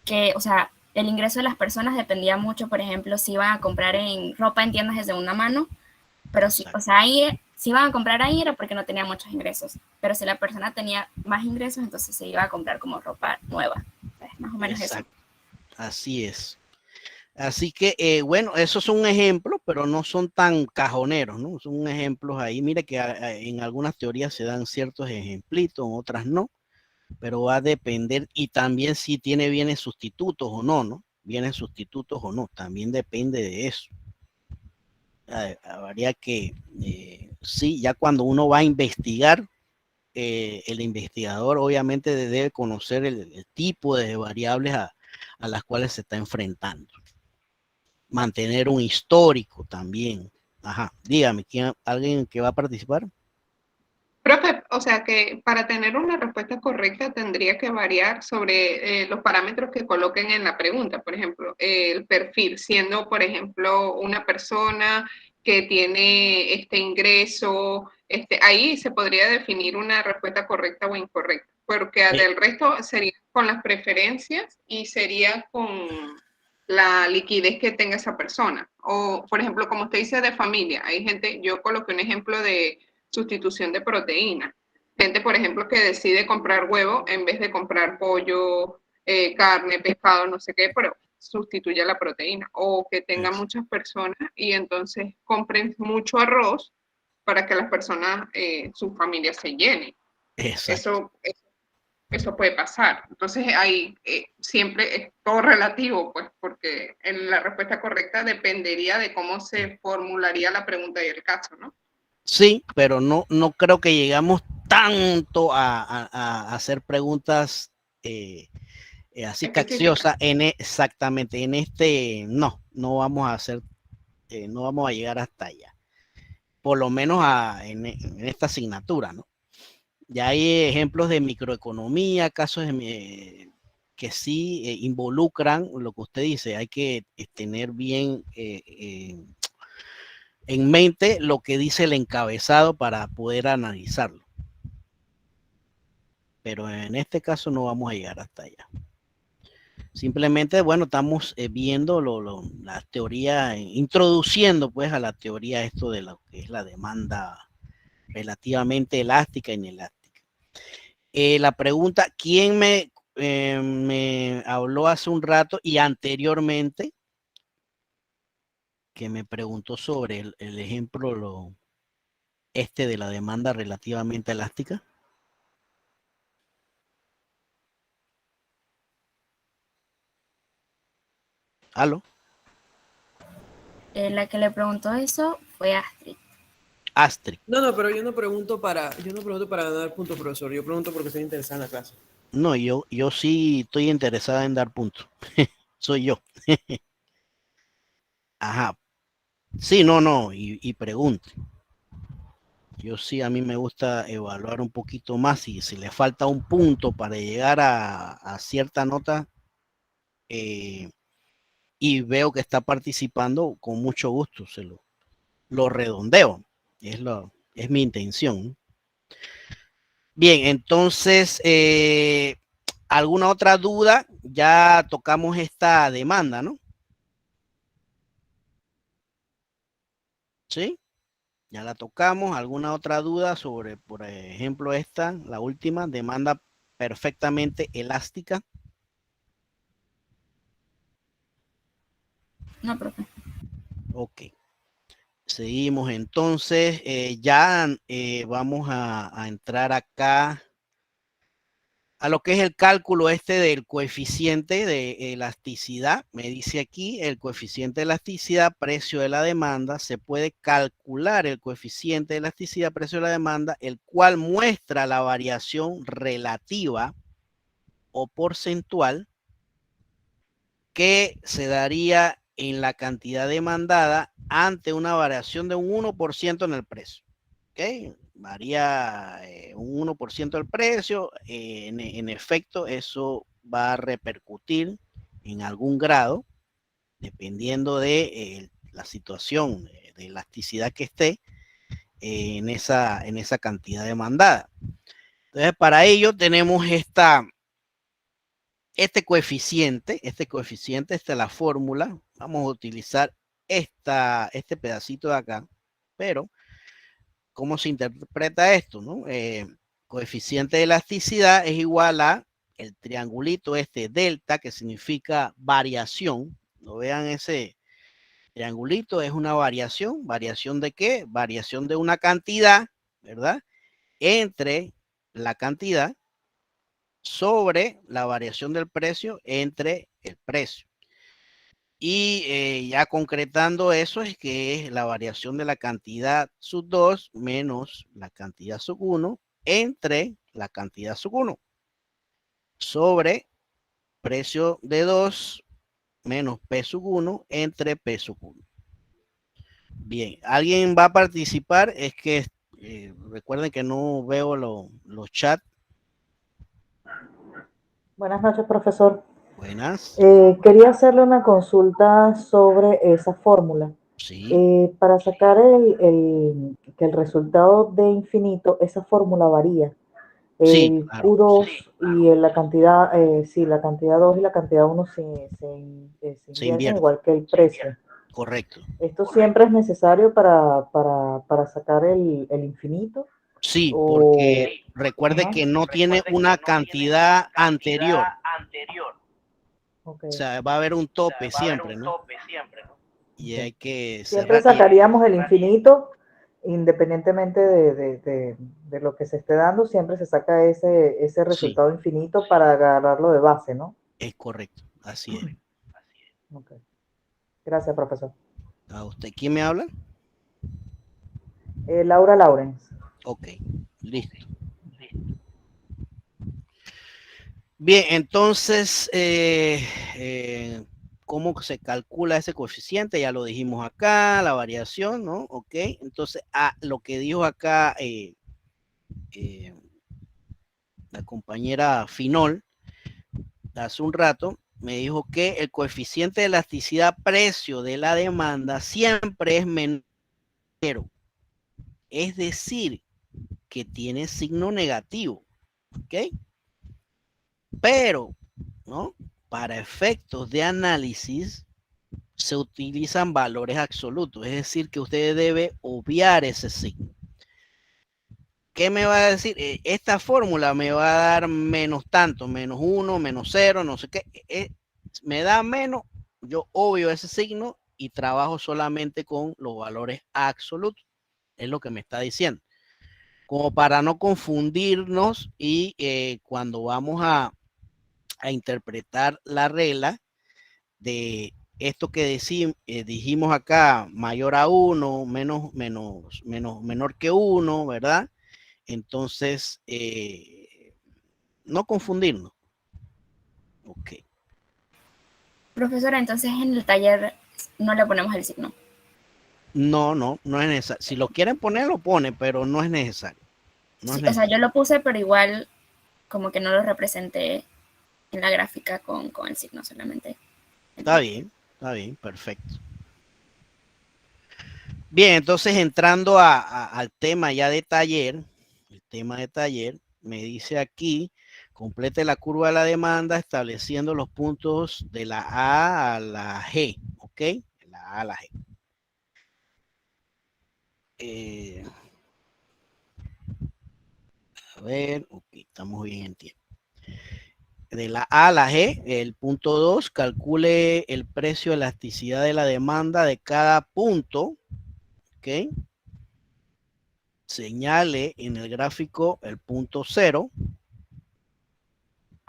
que, o sea, el ingreso de las personas dependía mucho, por ejemplo, si iban a comprar en ropa en tiendas de segunda mano, pero si, o sea, ahí, si iban a comprar ahí era porque no tenía muchos ingresos, pero si la persona tenía más ingresos, entonces se iba a comprar como ropa nueva. Es más o menos eso. Así es. Así que, bueno, esos son ejemplos, pero no son tan cajoneros, ¿no? Son ejemplos ahí. Mire que en algunas teorías se dan ciertos ejemplitos, en otras no, pero va a depender, y también si tiene bienes sustitutos o no, ¿no? Bienes sustitutos o no, también depende de eso. Habría que, sí, ya cuando uno va a investigar, el investigador obviamente debe conocer el tipo de variables a las cuales se está enfrentando. mantener un histórico también. Ajá, dígame, ¿alguien que va a participar? Profe, o sea que para tener una respuesta correcta tendría que variar sobre los parámetros que coloquen en la pregunta. Por ejemplo, el perfil, siendo, por ejemplo, una persona que tiene este ingreso, ahí se podría definir una respuesta correcta o incorrecta, porque del resto sería con las preferencias y sería con la liquidez que tenga esa persona. O, por ejemplo, como usted dice de familia, hay gente, yo coloqué un ejemplo de sustitución de proteína. Gente, por ejemplo, que decide comprar huevo en vez de comprar pollo, carne, pescado, no sé qué, pero sustituye la proteína. O que tenga muchas personas y entonces compren mucho arroz para que las personas, su familia se llene. Eso puede pasar. Entonces ahí siempre es todo relativo, pues, porque en la respuesta correcta dependería de cómo se formularía la pregunta y el caso, ¿no? Sí, pero no creo que llegamos tanto a hacer preguntas así capciosas exactamente en este. No vamos a hacer, no vamos a llegar hasta allá, por lo menos en esta asignatura, ¿no? Ya hay ejemplos de microeconomía, casos que sí involucran lo que usted dice. Hay que tener bien en mente lo que dice el encabezado para poder analizarlo. Pero en este caso no vamos a llegar hasta allá. Simplemente, bueno, estamos viendo la teoría, introduciendo pues a la teoría esto de lo que es la demanda relativamente elástica e inelástica. La pregunta, ¿quién me habló hace un rato y anteriormente que me preguntó sobre el ejemplo de la demanda relativamente elástica? ¿Aló? La que le preguntó eso fue Astrid. Astrid. No, pero yo no pregunto para ganar puntos, profesor. Yo pregunto porque estoy interesada en la clase. No, yo sí estoy interesada en dar puntos. Soy yo. Ajá. Sí, no, y pregunto. Yo sí, a mí me gusta evaluar un poquito más y si le falta un punto para llegar a cierta nota y veo que está participando, con mucho gusto se lo redondeo. Es mi intención. Bien, entonces, ¿alguna otra duda? Ya tocamos esta demanda, ¿no? ¿Sí? Ya la tocamos. ¿Alguna otra duda sobre, por ejemplo, esta, la última, demanda perfectamente elástica? No, profe. Ok. Seguimos entonces. Ya vamos a entrar acá a lo que es el cálculo del coeficiente de elasticidad. Me dice aquí el coeficiente de elasticidad, precio de la demanda. Se puede calcular el coeficiente de elasticidad, precio de la demanda, el cual muestra la variación relativa o porcentual que se daría en la cantidad demandada ante una variación de un 1% en el precio. ¿Ok? Varía un 1% el precio. En efecto, eso va a repercutir en algún grado, dependiendo de la situación de elasticidad que esté en esa cantidad demandada. Entonces, para ello tenemos este coeficiente, esta es la fórmula. Vamos a utilizar este pedacito de acá, pero ¿cómo se interpreta esto? ¿No? Coeficiente de elasticidad es igual a el triangulito delta, que significa variación. ¿No vean ese triangulito? Es una variación. ¿Variación de qué? Variación de una cantidad, ¿verdad? Entre la cantidad sobre la variación del precio entre el precio. Y ya concretando eso es que es la variación de la cantidad sub 2 menos la cantidad sub 1 entre la cantidad sub 1 sobre precio de 2 menos P sub 1 entre P sub 1. Bien, ¿alguien va a participar? Es que recuerden que no veo los chats. Buenas noches, profesor. Buenas. Quería hacerle una consulta sobre esa fórmula. Sí. Para sacar que el resultado de infinito, esa fórmula varía. Sí, El claro. Q2 y la cantidad, sí, la cantidad 2 y la cantidad 1 se invierten invierte. igual que el precio. Correcto. ¿Esto siempre es necesario para sacar el infinito? Sí, O- porque recuerde Ajá. que no tiene una cantidad anterior. Okay. O sea, va a haber un tope siempre, ¿no? Y hay que Siempre cerrar. sacaríamos el infinito, independientemente de lo que se esté dando, siempre se saca ese resultado infinito para agarrarlo de base, ¿no? Es correcto, así es. Okay. Gracias, profesor. ¿A usted quién me habla? Laura Lawrence. Ok, listo. Bien, entonces, ¿cómo se calcula ese coeficiente? Ya lo dijimos acá, la variación, ¿no? Ok, entonces, lo que dijo acá la compañera Finol hace un rato, me dijo que el coeficiente de elasticidad precio de la demanda siempre es menor. Es decir, que tiene signo negativo, ¿ok? Pero, ¿no? Para efectos de análisis se utilizan valores absolutos, es decir, que usted debe obviar ese signo. ¿Qué me va a decir? Esta fórmula me va a dar menos tanto, menos 1, menos 0, no sé qué. Me da menos, yo obvio ese signo y trabajo solamente con los valores absolutos. Es lo que me está diciendo. Como para no confundirnos y cuando vamos a interpretar la regla de esto que dijimos acá, mayor a 1, menor que 1, ¿verdad? Entonces, no confundirnos. Ok. Profesora, entonces en el taller no le ponemos el signo. No es necesario. Si lo quieren poner, lo ponen, pero no es necesario. No es Sí, necesario. o sea, yo lo puse, pero igual como que no lo representé en la gráfica con el signo solamente. Está bien, perfecto. Bien, entonces entrando al tema ya de taller, el tema de taller, me dice aquí, complete la curva de la demanda estableciendo los puntos de la A a la G, ¿ok? De la A a la G. A ver, ok, estamos bien en tiempo. De la A a la G, el punto 2, calcule el precio de elasticidad de la demanda de cada punto, ¿ok? Señale en el gráfico el punto 0,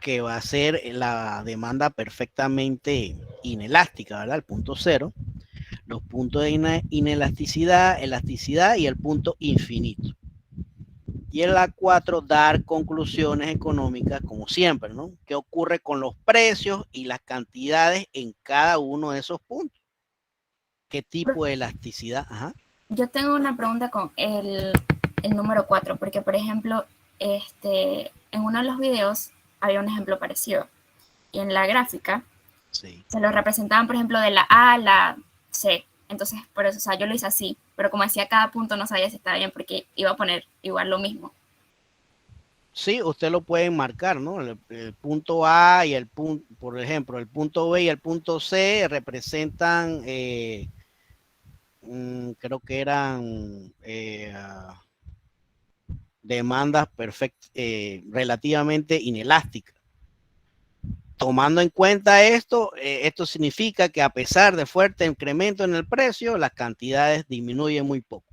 que va a ser la demanda perfectamente inelástica, ¿verdad? El punto 0. Los puntos de inelasticidad, elasticidad y el punto infinito. Y en la 4, dar conclusiones económicas como siempre, ¿no? ¿Qué ocurre con los precios y las cantidades en cada uno de esos puntos? ¿Qué tipo de elasticidad? Ajá. Yo tengo una pregunta con el número 4, porque por ejemplo, en uno de los videos había un ejemplo parecido. Y en la gráfica se lo representaban, por ejemplo, de la A a la C. Entonces, por eso, o sea, yo lo hice así. Pero como decía cada punto, no sabía si estaba bien porque iba a poner igual lo mismo. Sí, usted lo puede marcar, ¿no? El punto A y el punto, por ejemplo, el punto B y el punto C representan, creo que eran demandas relativamente inelásticas. Tomando en cuenta esto, esto significa que a pesar de fuerte incremento en el precio, las cantidades disminuyen muy poco.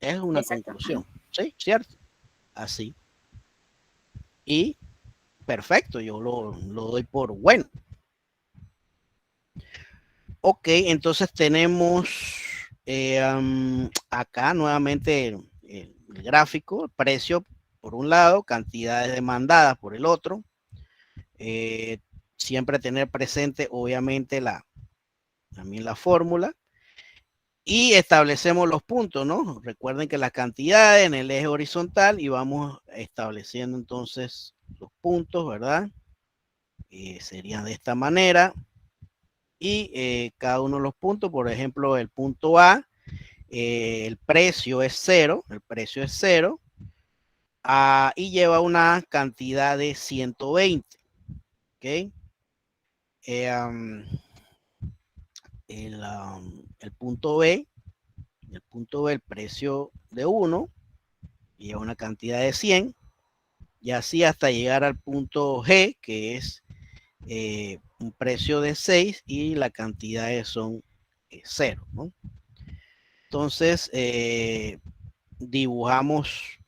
Es una conclusión, ¿sí? ¿Cierto? Así. Y perfecto, yo lo doy por bueno. Ok, entonces tenemos acá nuevamente el gráfico, el precio por un lado, cantidades demandadas por el otro. siempre tener presente, obviamente, también la fórmula. Y establecemos los puntos, ¿no? Recuerden que las cantidades en el eje horizontal y vamos estableciendo entonces los puntos, ¿verdad? Serían de esta manera. Y cada uno de los puntos, por ejemplo, el punto A, el precio es 0, y lleva una cantidad de 120, ¿ok? El punto B, el precio de 1, lleva una cantidad de 100, y así hasta llegar al punto G, que es un precio de 6 y la cantidad son 0, ¿no? Entonces, dibujamos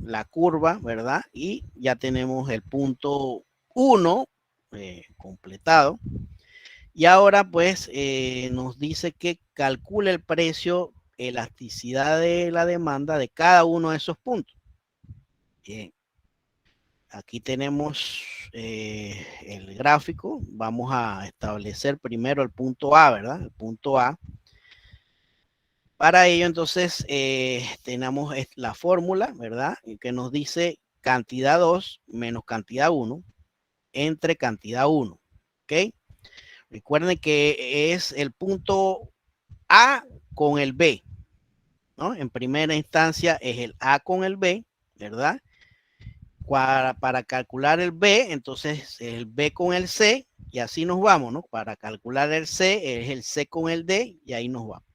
la curva, ¿verdad? Y ya tenemos el punto 1 completado. Y ahora pues nos dice que calcule el precio, elasticidad de la demanda de cada uno de esos puntos. Bien. Aquí tenemos el gráfico. Vamos a establecer primero el punto A, ¿verdad? El punto A. Para ello, entonces, tenemos la fórmula, ¿verdad? Que nos dice cantidad 2 menos cantidad 1 entre cantidad 1, ¿ok? Recuerden que es el punto A con el B, ¿no? En primera instancia es el A con el B, ¿verdad? Para calcular el B, entonces el B con el C, y así nos vamos, ¿no? Para calcular el C, es el C con el D, y ahí nos vamos.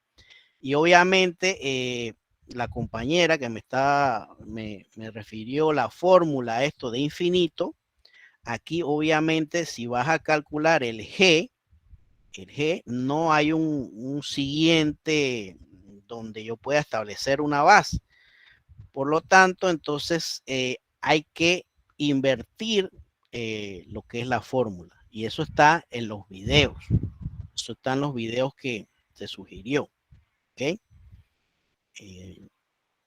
Y obviamente la compañera que me refirió la fórmula esto de infinito, aquí obviamente si vas a calcular el G no hay un siguiente donde yo pueda establecer una base. Por lo tanto, entonces hay que invertir lo que es la fórmula. Y eso está en los videos. Eso está en los videos que se sugirió. ¿Ok?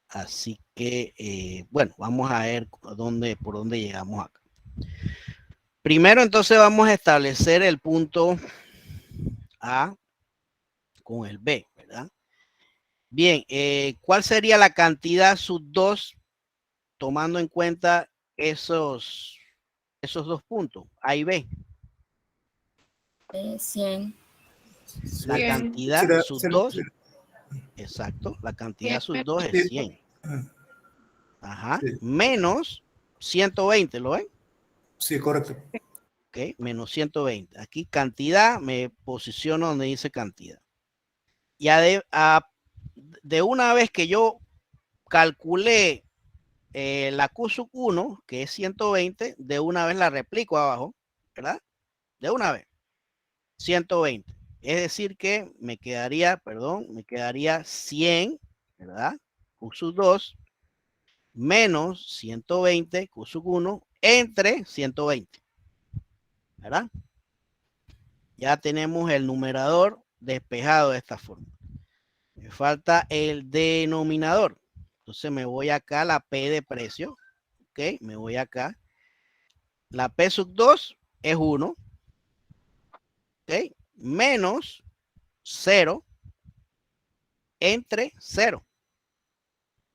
Así que, bueno, vamos a ver por dónde llegamos acá. Primero, entonces, vamos a establecer el punto A con el B, ¿verdad? Bien, ¿cuál sería la cantidad sub 2 tomando en cuenta esos dos puntos, A y B? 100. La cantidad sub 2, exacto, la cantidad sub 2 es 100. Ajá, sí. Menos 120, ¿lo ven? Sí, correcto. Ok, menos 120. Aquí cantidad, me posiciono donde dice cantidad. Y de una vez que yo calculé la Q sub 1, que es 120, de una vez la replico abajo, ¿verdad? De una vez. 120. Es decir que me quedaría 100, ¿verdad? Q sub 2 menos 120, Q sub 1, entre 120. ¿Verdad? Ya tenemos el numerador despejado de esta forma. Me falta el denominador. Entonces me voy acá a la P de precio. Ok, me voy acá. La P sub 2 es 1. Ok, menos 0 entre 0.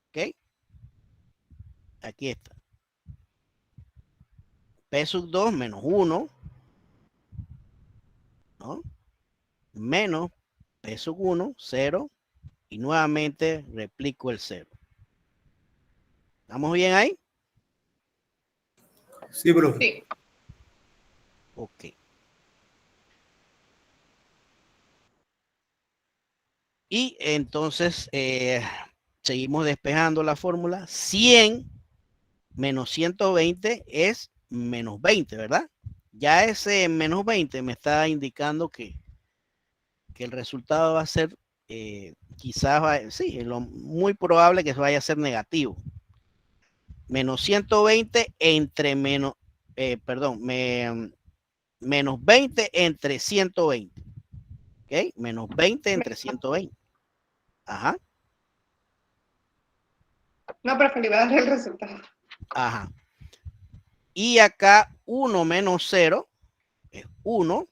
Ok, aquí está. P sub 2 menos 1. ¿No? Menos P sub 1, 0. Y nuevamente replico el 0. ¿Estamos bien ahí? Sí, bro. Sí. Ok. Y entonces seguimos despejando la fórmula. 100 menos 120 es menos 20, ¿verdad? Ya ese menos 20 me está indicando que el resultado va a ser, quizás, sí, muy probable que vaya a ser negativo. Menos 120 entre menos, menos 20 entre 120. ¿Ok? Menos 20 entre 120. Ajá. No, pero que le iba a dar el resultado. Ajá. Y acá 1 menos 0 1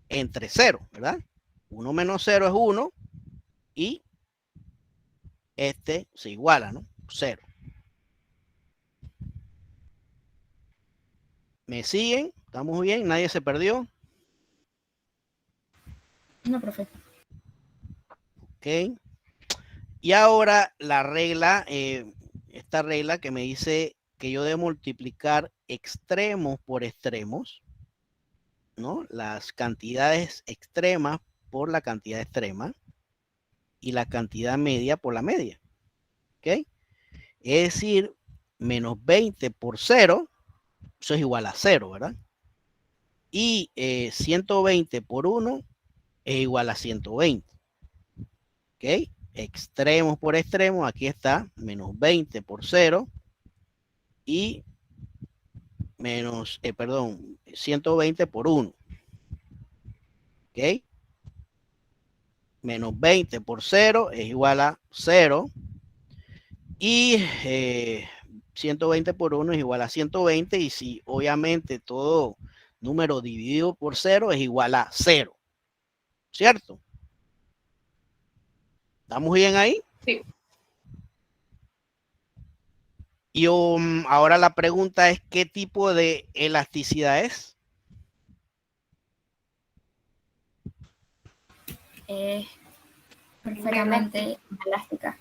entre 0, ¿verdad? 1 menos 0 es 1 y este se iguala, ¿no? 0. ¿Me siguen? ¿Estamos bien? ¿Nadie se perdió? No, profe. Ok. Y ahora la regla, esta regla que me dice que yo debo multiplicar extremos por extremos, ¿no? Las cantidades extremas por la cantidad extrema y la cantidad media por la media. ¿Ok? Es decir, menos 20 por 0, eso es igual a 0, ¿verdad? Y 120 por 1 es igual a 120. ¿Ok? Extremos por extremos, aquí está, menos 20 por 0 y menos, 120 por 1. ¿Ok? Menos 20 por 0 es igual a 0 y 120 por 1 es igual a 120 y si obviamente todo número dividido por 0 es igual a 0, ¿cierto? ¿Estamos bien ahí? Sí. Y ahora la pregunta es, ¿qué tipo de elasticidad es? Perfectamente elástica.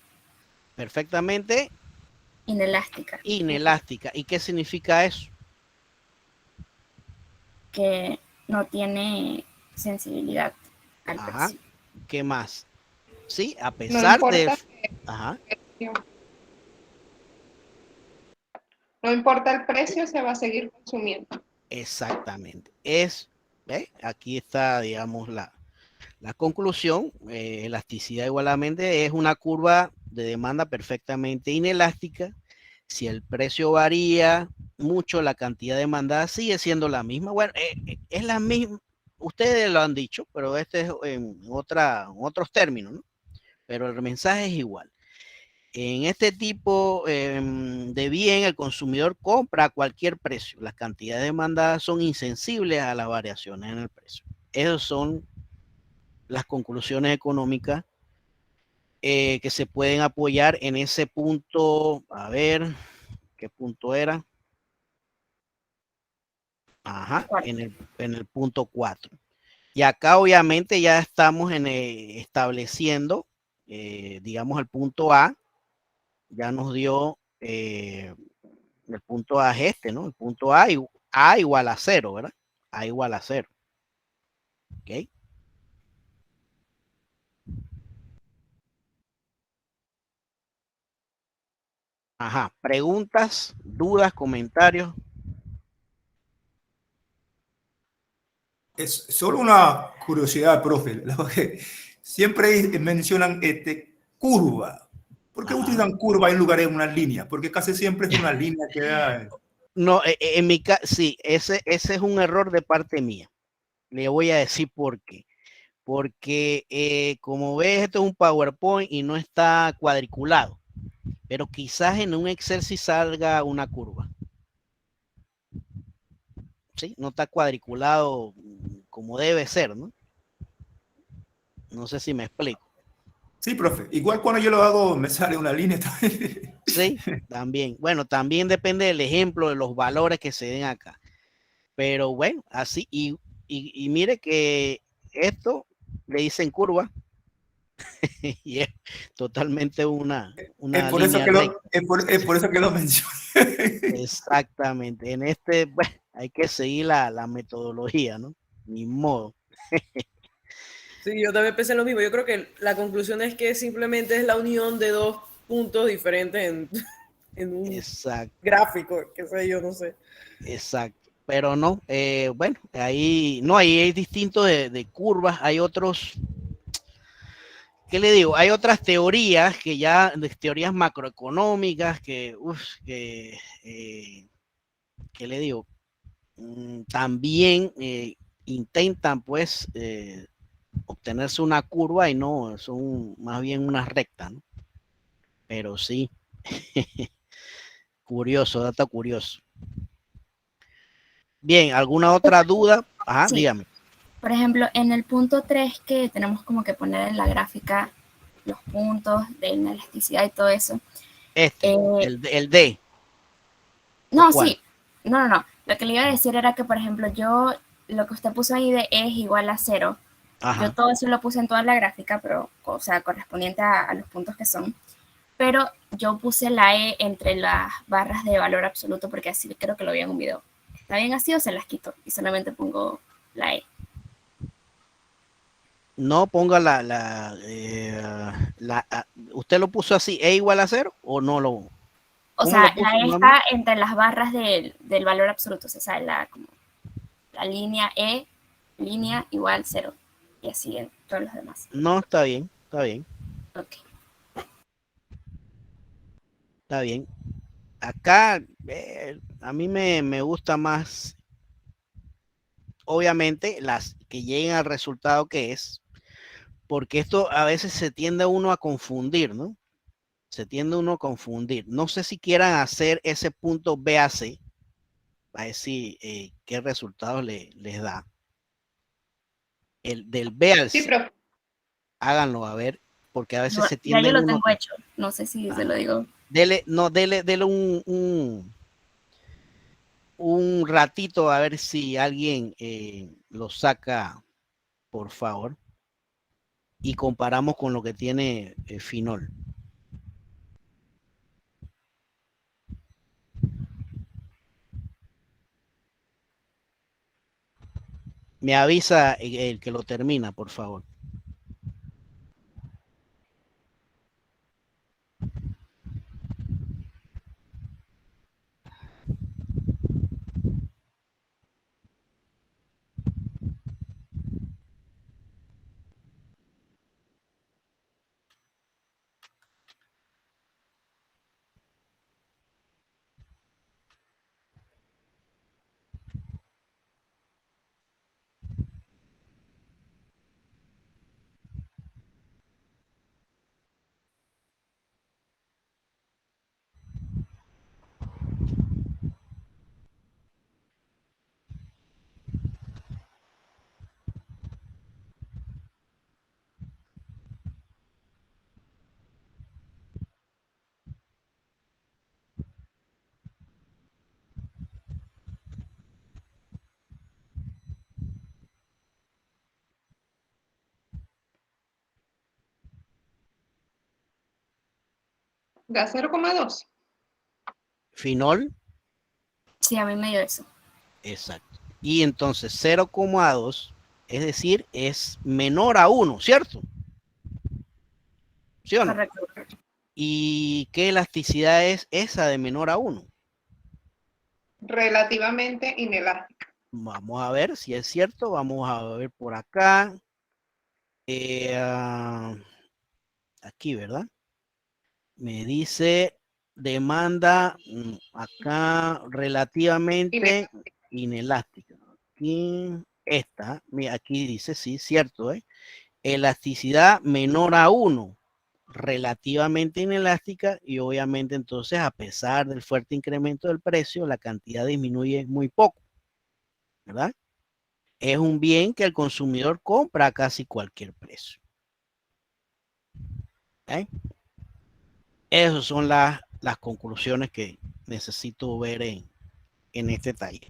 Perfectamente Inelástica. inelástica. ¿Y qué significa eso? Que no tiene sensibilidad al Ajá. precio. ¿Qué más? Sí, a No pesar importa, de... Ajá. no importa el precio, se va a seguir consumiendo. Exactamente. Aquí está, digamos, la conclusión. Elasticidad igualmente es una curva de demanda perfectamente inelástica. Si el precio varía mucho, la cantidad demandada sigue siendo la misma. Bueno, es la misma. Ustedes lo han dicho, pero este es en otros términos, ¿no? Pero el mensaje es igual. En este tipo de bien, el consumidor compra a cualquier precio. Las cantidades demandadas son insensibles a las variaciones en el precio. Esas son las conclusiones económicas que se pueden apoyar en ese punto. A ver, ¿qué punto era? Ajá, en el punto 4. Y acá obviamente ya estamos estableciendo, digamos, el punto A. Ya nos dio el punto A es este, ¿no? El punto A igual a 0, ¿verdad? A igual a 0. ¿Ok? Ajá. Preguntas, dudas, comentarios. Es solo una curiosidad, profe. Siempre mencionan curva. ¿Por qué utilizan curva en lugar de una línea? Porque casi siempre es una línea que da... No, en mi caso, sí, ese es un error de parte mía. Le voy a decir por qué. Porque como ves, esto es un PowerPoint y no está cuadriculado. Pero quizás en un Excel sí salga una curva. ¿Sí? No está cuadriculado como debe ser, ¿no? No sé si me explico. Sí, profe. Igual cuando yo lo hago me sale una línea también. Sí, también. Bueno, también depende del ejemplo, de los valores que se den acá. Pero bueno, así. Y mire que esto le dicen curva. Y es totalmente una línea recta. Es por eso que lo mencioné. Exactamente. En este, bueno, hay que seguir la metodología, ¿no? Ni modo. Sí, yo también pensé lo mismo. Yo creo que la conclusión es que simplemente es la unión de dos puntos diferentes en un gráfico, qué sé yo, no sé. Exacto. Pero no, bueno, ahí no, ahí hay distintos de curvas, hay otros, ¿qué le digo? Hay otras teorías que ya, teorías macroeconómicas que ¿qué le digo? También intentan pues obtenerse una curva y no, son más bien unas rectas, ¿no? Pero sí, curioso, dato curioso. Bien, ¿alguna otra duda? Ajá, Sí. dígame. Por ejemplo, en el punto 3 que tenemos como que poner en la gráfica los puntos de inelasticidad y todo eso. El D. No, sí. No. Lo que le iba a decir era que, por ejemplo, lo que usted puso ahí de E es igual a 0. Ajá. Yo todo eso lo puse en toda la gráfica, pero, o sea, correspondiente a los puntos que son. Pero yo puse la E entre las barras de valor absoluto porque así creo que lo vi en un video. ¿Está bien así o se las quito? Y solamente pongo la E. No ponga ¿usted lo puso así, E igual a 0 o no lo? O sea, la E está entre las barras del valor absoluto. O sea, la línea E, línea igual 0. Y así en todos los demás. No, está bien, está bien. Ok. Está bien. Acá a mí me gusta más, obviamente, las que lleguen al resultado que es, porque esto a veces se tiende uno a confundir, ¿no? Se tiende uno a confundir. No sé si quieran hacer ese punto B a C, a decir qué resultados les da. El del B al C. Sí, profe. Háganlo a ver, porque a veces se tiende. Ya yo lo tengo hecho. No sé si se lo digo. Dele un ratito a ver si alguien lo saca, por favor. Y comparamos con lo que tiene Finol. Me avisa el que lo termina, por favor. Da 0,2. Finol. Sí, a mí me dio eso. Exacto. Y entonces 0,2, es decir, es menor a 1, ¿cierto? ¿Sí o no? Correcto. ¿Y qué elasticidad es esa de menor a 1? Relativamente inelástica. Vamos a ver si es cierto. Vamos a ver por acá. Aquí, ¿verdad? Me dice demanda acá relativamente inelástica. Aquí esta, mira, aquí dice, sí, cierto, elasticidad menor a 1, relativamente inelástica, y obviamente entonces a pesar del fuerte incremento del precio, la cantidad disminuye muy poco, ¿verdad? Es un bien que el consumidor compra a casi cualquier precio. ¿Okay? Esas son las conclusiones que necesito ver en este taller.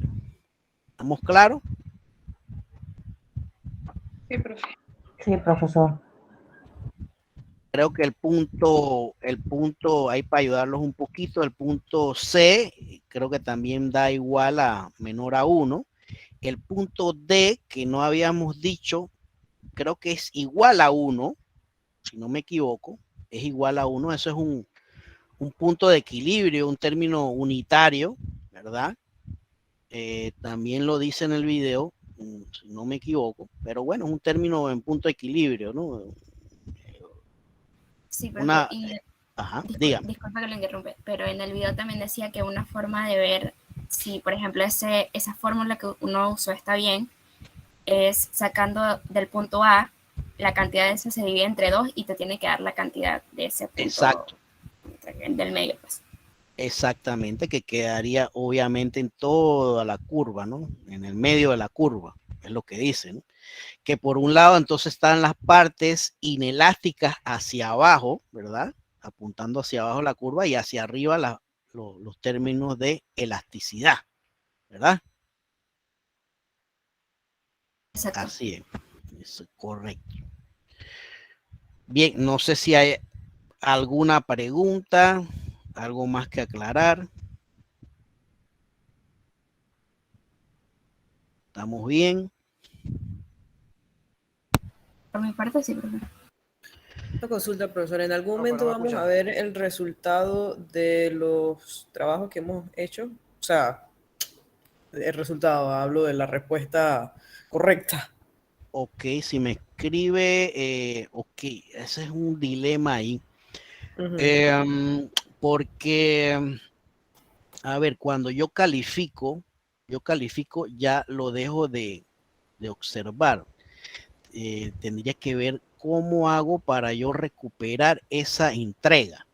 ¿Estamos claros? Sí, profe. Sí, profesor. Creo que el punto, ahí para ayudarlos un poquito, el punto C, creo que también da igual a menor a 1. El punto D, que no habíamos dicho, creo que es igual a 1, si no me equivoco, es igual a 1. Eso es un punto de equilibrio, un término unitario, ¿verdad? También lo dice en el video, si no me equivoco, pero bueno, es un término en punto de equilibrio, ¿no? Sí, pero disculpa que lo interrumpe, pero en el video también decía que una forma de ver si, por ejemplo, esa fórmula que uno usó está bien, es sacando del punto A, la cantidad de eso se divide entre 2 y te tiene que dar la cantidad de ese punto. Exacto. Del medio, pues. Exactamente, que quedaría obviamente en toda la curva, ¿no? En el medio de la curva, es lo que dicen, que por un lado entonces están las partes inelásticas hacia abajo, ¿verdad? Apuntando hacia abajo la curva y hacia arriba los términos de elasticidad, ¿verdad? Exacto. Así es correcto. Bien, no sé si hay alguna pregunta, algo más que aclarar. ¿Estamos bien? Por mi parte, sí, profesor. Una consulta, profesor. En algún momento vamos a ver el resultado de los trabajos que hemos hecho. O sea, el resultado, hablo de la respuesta correcta. Ok, si me escribe, ok, ese es un dilema ahí. Porque, a ver, cuando yo califico ya lo dejo de observar. Tendría que ver cómo hago para yo recuperar esa entrega.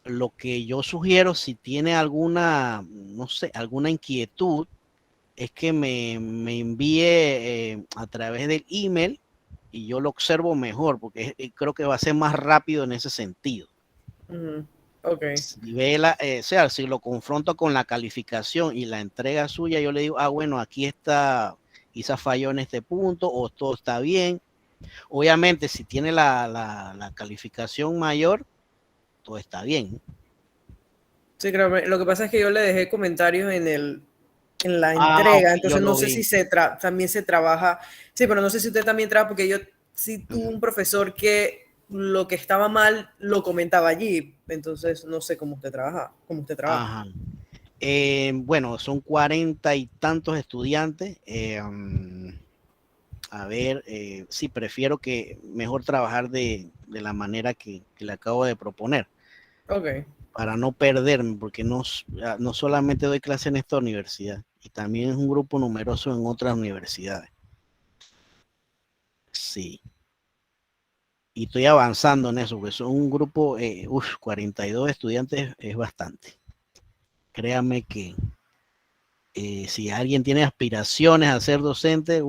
Lo que yo sugiero, si tiene alguna, no sé, alguna inquietud, es que me envíe a través del email y yo lo observo mejor, porque creo que va a ser más rápido en ese sentido. Okay. Si ve o sea, si lo confronto con la calificación y la entrega suya, yo le digo, bueno, aquí está, quizás falló en este punto o todo está bien. Obviamente, si tiene la calificación mayor, todo está bien. Sí, creo. Lo que pasa es que yo le dejé comentarios en la entrega, Okay, entonces no sé si también se trabaja. Sí, pero no sé si usted también trabaja, porque yo sí tuve un profesor que lo que estaba mal lo comentaba allí, entonces no sé cómo usted trabaja. Ajá. Bueno, son 40 y tantos estudiantes. A ver, sí, prefiero que mejor trabajar de la manera que le acabo de proponer. Okay. Para no perderme, porque no solamente doy clase en esta universidad, y también es un grupo numeroso en otras universidades. Sí. Y estoy avanzando en eso, porque son un grupo, 42 estudiantes es bastante. Créame que si alguien tiene aspiraciones a ser docente,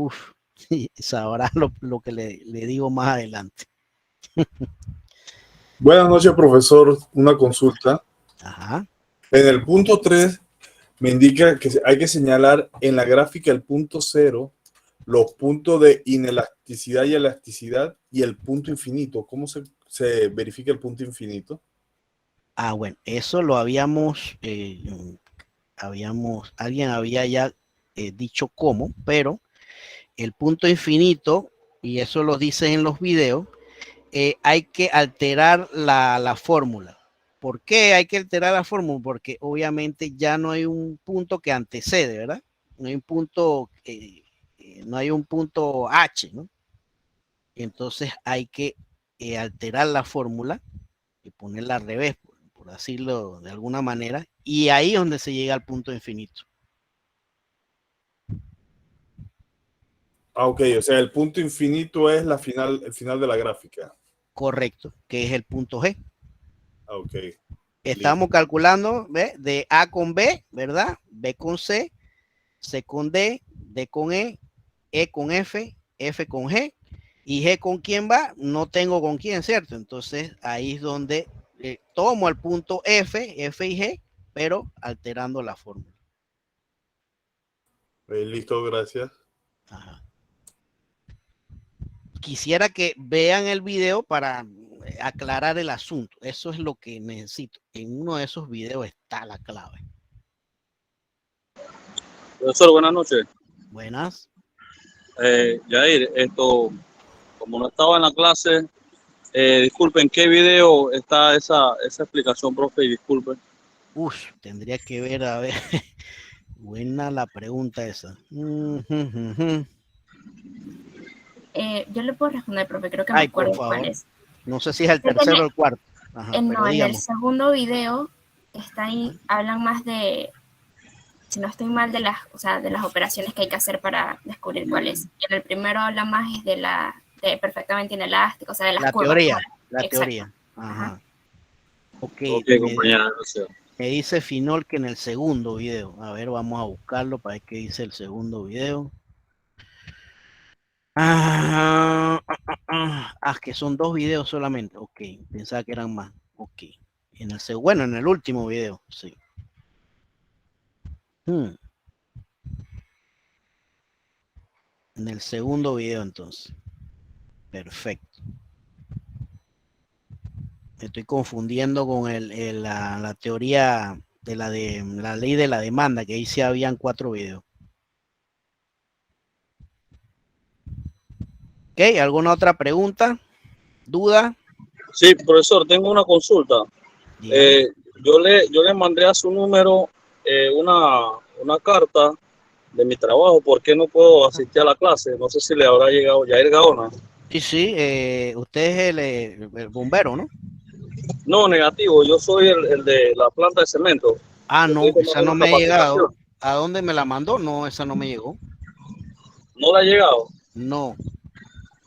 sabrá lo que le digo más adelante. Buenas noches, profesor. Una consulta. Ajá. En el punto 3 me indica que hay que señalar en la gráfica el punto 0, los puntos de inelasticidad y elasticidad y el punto infinito. ¿Cómo se verifica el punto infinito? Bueno, eso lo alguien había ya dicho cómo, pero el punto infinito, y eso lo dice en los videos, hay que alterar la fórmula. ¿Por qué hay que alterar la fórmula? Porque obviamente ya no hay un punto que antecede, ¿verdad? No hay un punto, no hay un punto H, ¿no? Entonces hay que alterar la fórmula y ponerla al revés, por decirlo de alguna manera, y ahí es donde se llega al punto infinito. Ok, o sea, el punto infinito es el final de la gráfica. Correcto, que es el punto G. Ok. Estamos listo. Calculando, ¿ve? De A con B, ¿verdad? B con C, C con D, D con E con F, F con G, y G con quién va, no tengo con quién, ¿cierto? Entonces ahí es donde tomo el punto F y G, pero alterando la fórmula. Listo, gracias. Ajá. Quisiera que vean el video para aclarar el asunto. Eso es lo que necesito. En uno de esos videos está la clave. Profesor, buenas noches. Buenas. Yair, como no estaba en la clase, disculpen, ¿qué video está esa explicación, profe? Y disculpen. Tendría que ver, a ver. Buena la pregunta esa. Yo le puedo responder, profe, creo que me acuerdo cuál es. No sé si es el tercero o el cuarto. Ajá, no, en el segundo video que está ahí, hablan más de, si no estoy mal, de las operaciones que hay que hacer para descubrir cuál es. Y en el primero habla más de perfectamente inelástico, o sea, de las curvas. La teoría. Ajá. Ok, compañera, gracias. Me dice Finol que en el segundo video. A ver, vamos a buscarlo para ver qué dice el segundo video. Que son 2 videos solamente. Ok, pensaba que eran más. Ok. Bueno, en el último video, sí. En el segundo video, entonces. Perfecto. Me estoy confundiendo con la teoría de la ley de la demanda, que ahí sí habían 4 videos. Ok, ¿alguna otra pregunta? ¿Duda? Sí, profesor, tengo una consulta. Yo le mandé a su número una carta de mi trabajo. ¿Por qué no puedo asistir a la clase? No sé si le habrá llegado Yair Gaona. Sí, usted es el bombero, ¿no? No, negativo. Yo soy el de la planta de cemento. No, esa no me ha llegado. ¿A dónde me la mandó? No, esa no me llegó. ¿No le ha llegado? No.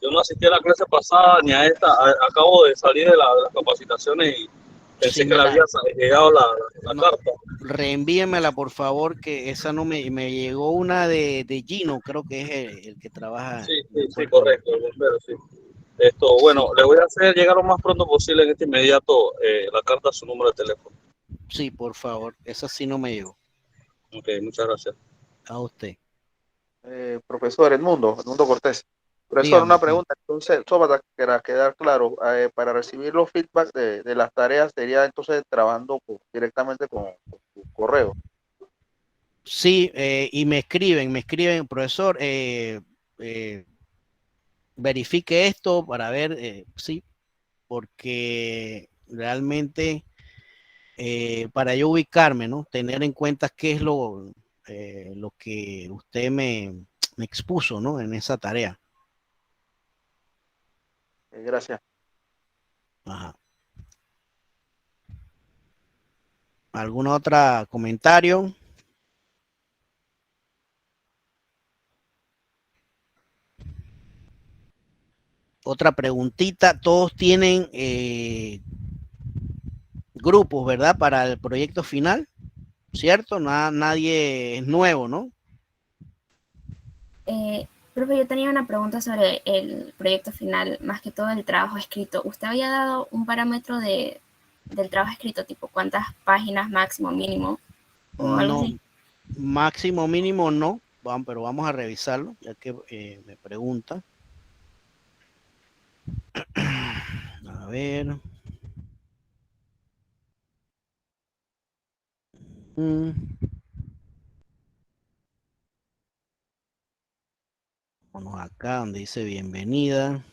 Yo no asistí a la clase pasada ni a esta. Acabo de salir de las capacitaciones y pensé que le había llegado la carta. Reenvíemela, por favor, que esa no me llegó una de Gino, creo que es el que trabaja. Sí, correcto, el bombero, sí. Bueno, le voy a hacer llegar lo más pronto posible en este inmediato la carta a su número de teléfono. Sí, por favor, esa sí no me llegó. Ok, muchas gracias. A usted. Profesor Edmundo Cortés. Profesor, Dígame, una pregunta. Entonces, solo para quedar claro, para recibir los feedbacks de las tareas sería entonces trabajando directamente con su correo. Sí, y me escriben, profesor, verifique esto para ver, sí, porque realmente para yo ubicarme, ¿no? Tener en cuenta qué es lo que usted me expuso, ¿no? En esa tarea. Gracias. Ajá. ¿Algún otro comentario? Otra preguntita. Todos tienen grupos, ¿verdad? Para el proyecto final, ¿cierto? Nadie es nuevo, ¿no? Profe, yo tenía una pregunta sobre el proyecto final, más que todo el trabajo escrito. ¿Usted había dado un parámetro del trabajo escrito, tipo cuántas páginas máximo, mínimo, o algo así? Máximo, mínimo no, pero vamos a revisarlo, ya que me pregunta. A ver. Vamos acá donde dice bienvenida.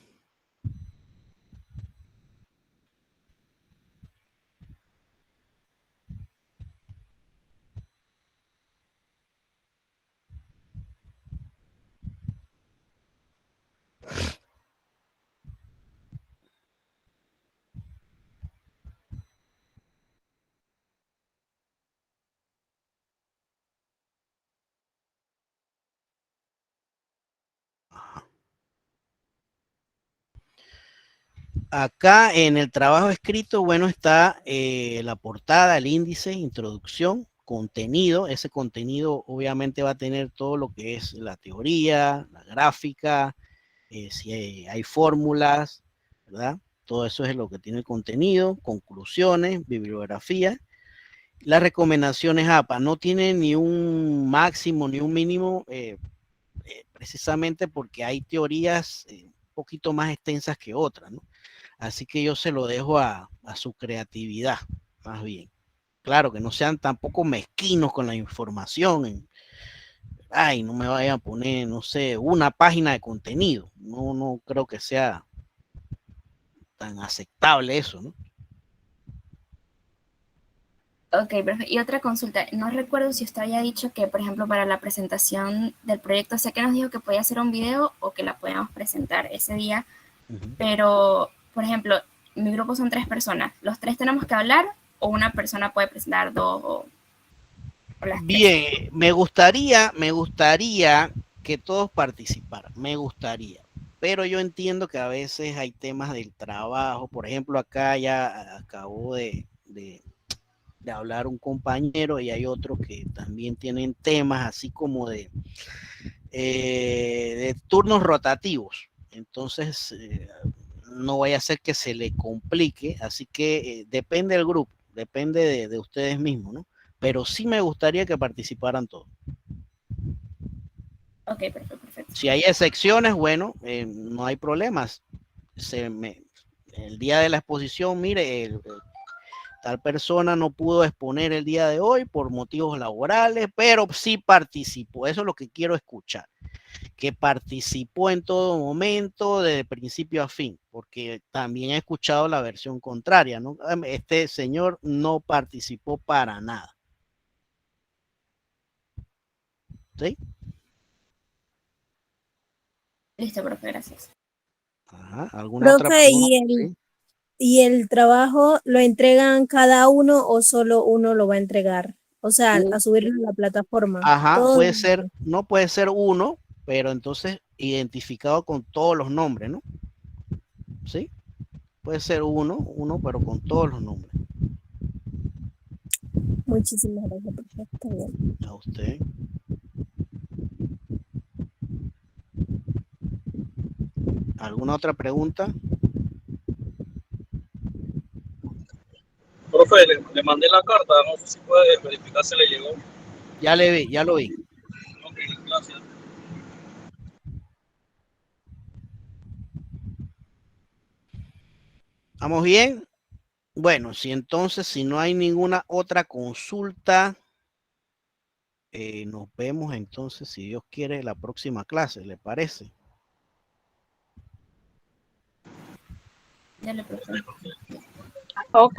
Acá en el trabajo escrito, bueno, está la portada, el índice, introducción, contenido. Ese contenido obviamente va a tener todo lo que es la teoría, la gráfica, si hay fórmulas, ¿verdad? Todo eso es lo que tiene el contenido, conclusiones, bibliografía. Las recomendaciones APA no tienen ni un máximo ni un mínimo, precisamente porque hay teorías un poquito más extensas que otras, ¿no? Así que yo se lo dejo a su creatividad, más bien. Claro, que no sean tampoco mezquinos con la información. Ay, no me vayan a poner, no sé, una página de contenido. No creo que sea tan aceptable eso, ¿no? Ok, profe. Y otra consulta. No recuerdo si usted había dicho que, por ejemplo, para la presentación del proyecto, sé que nos dijo que podía hacer un video o que la podíamos presentar ese día, pero, por ejemplo, mi grupo son 3 personas. ¿Los 3 tenemos que hablar o una persona puede presentar 2 o las 3? Bien, me gustaría que todos participaran, me gustaría. Pero yo entiendo que a veces hay temas del trabajo. Por ejemplo, acá ya acabó de hablar un compañero y hay otros que también tienen temas así como de de turnos rotativos. Entonces, no vaya a ser que se le complique, así que depende del grupo, depende de ustedes mismos, ¿no? Pero sí me gustaría que participaran todos. Ok, perfecto. Si hay excepciones, bueno, no hay problemas. El día de la exposición, mire, tal persona no pudo exponer el día de hoy por motivos laborales, pero sí participó. Eso es lo que quiero escuchar. Que participó en todo momento, de principio a fin, porque también he escuchado la versión contraria, ¿no? Este señor no participó para nada. ¿Sí? Listo, profe, gracias. Ajá. ¿Alguna otra Profe, pregunta? ¿y el trabajo lo entregan cada uno o solo uno lo va a entregar? O sea, a subirlo a la plataforma. Ajá, Todo. puede ser, no puede ser uno, pero entonces identificado con todos los nombres, ¿no? ¿Sí? Puede ser uno, pero con todos los nombres. Muchísimas gracias, profe. Está bien. A usted. ¿Alguna otra pregunta? Profe, le mandé la carta, no sé si puede verificar si le llegó. Ya le vi, ya lo vi. Ok, gracias. ¿Estamos bien? Bueno, si no hay ninguna otra consulta, nos vemos entonces, si Dios quiere, la próxima clase, ¿le parece? Ya le profe. Ok.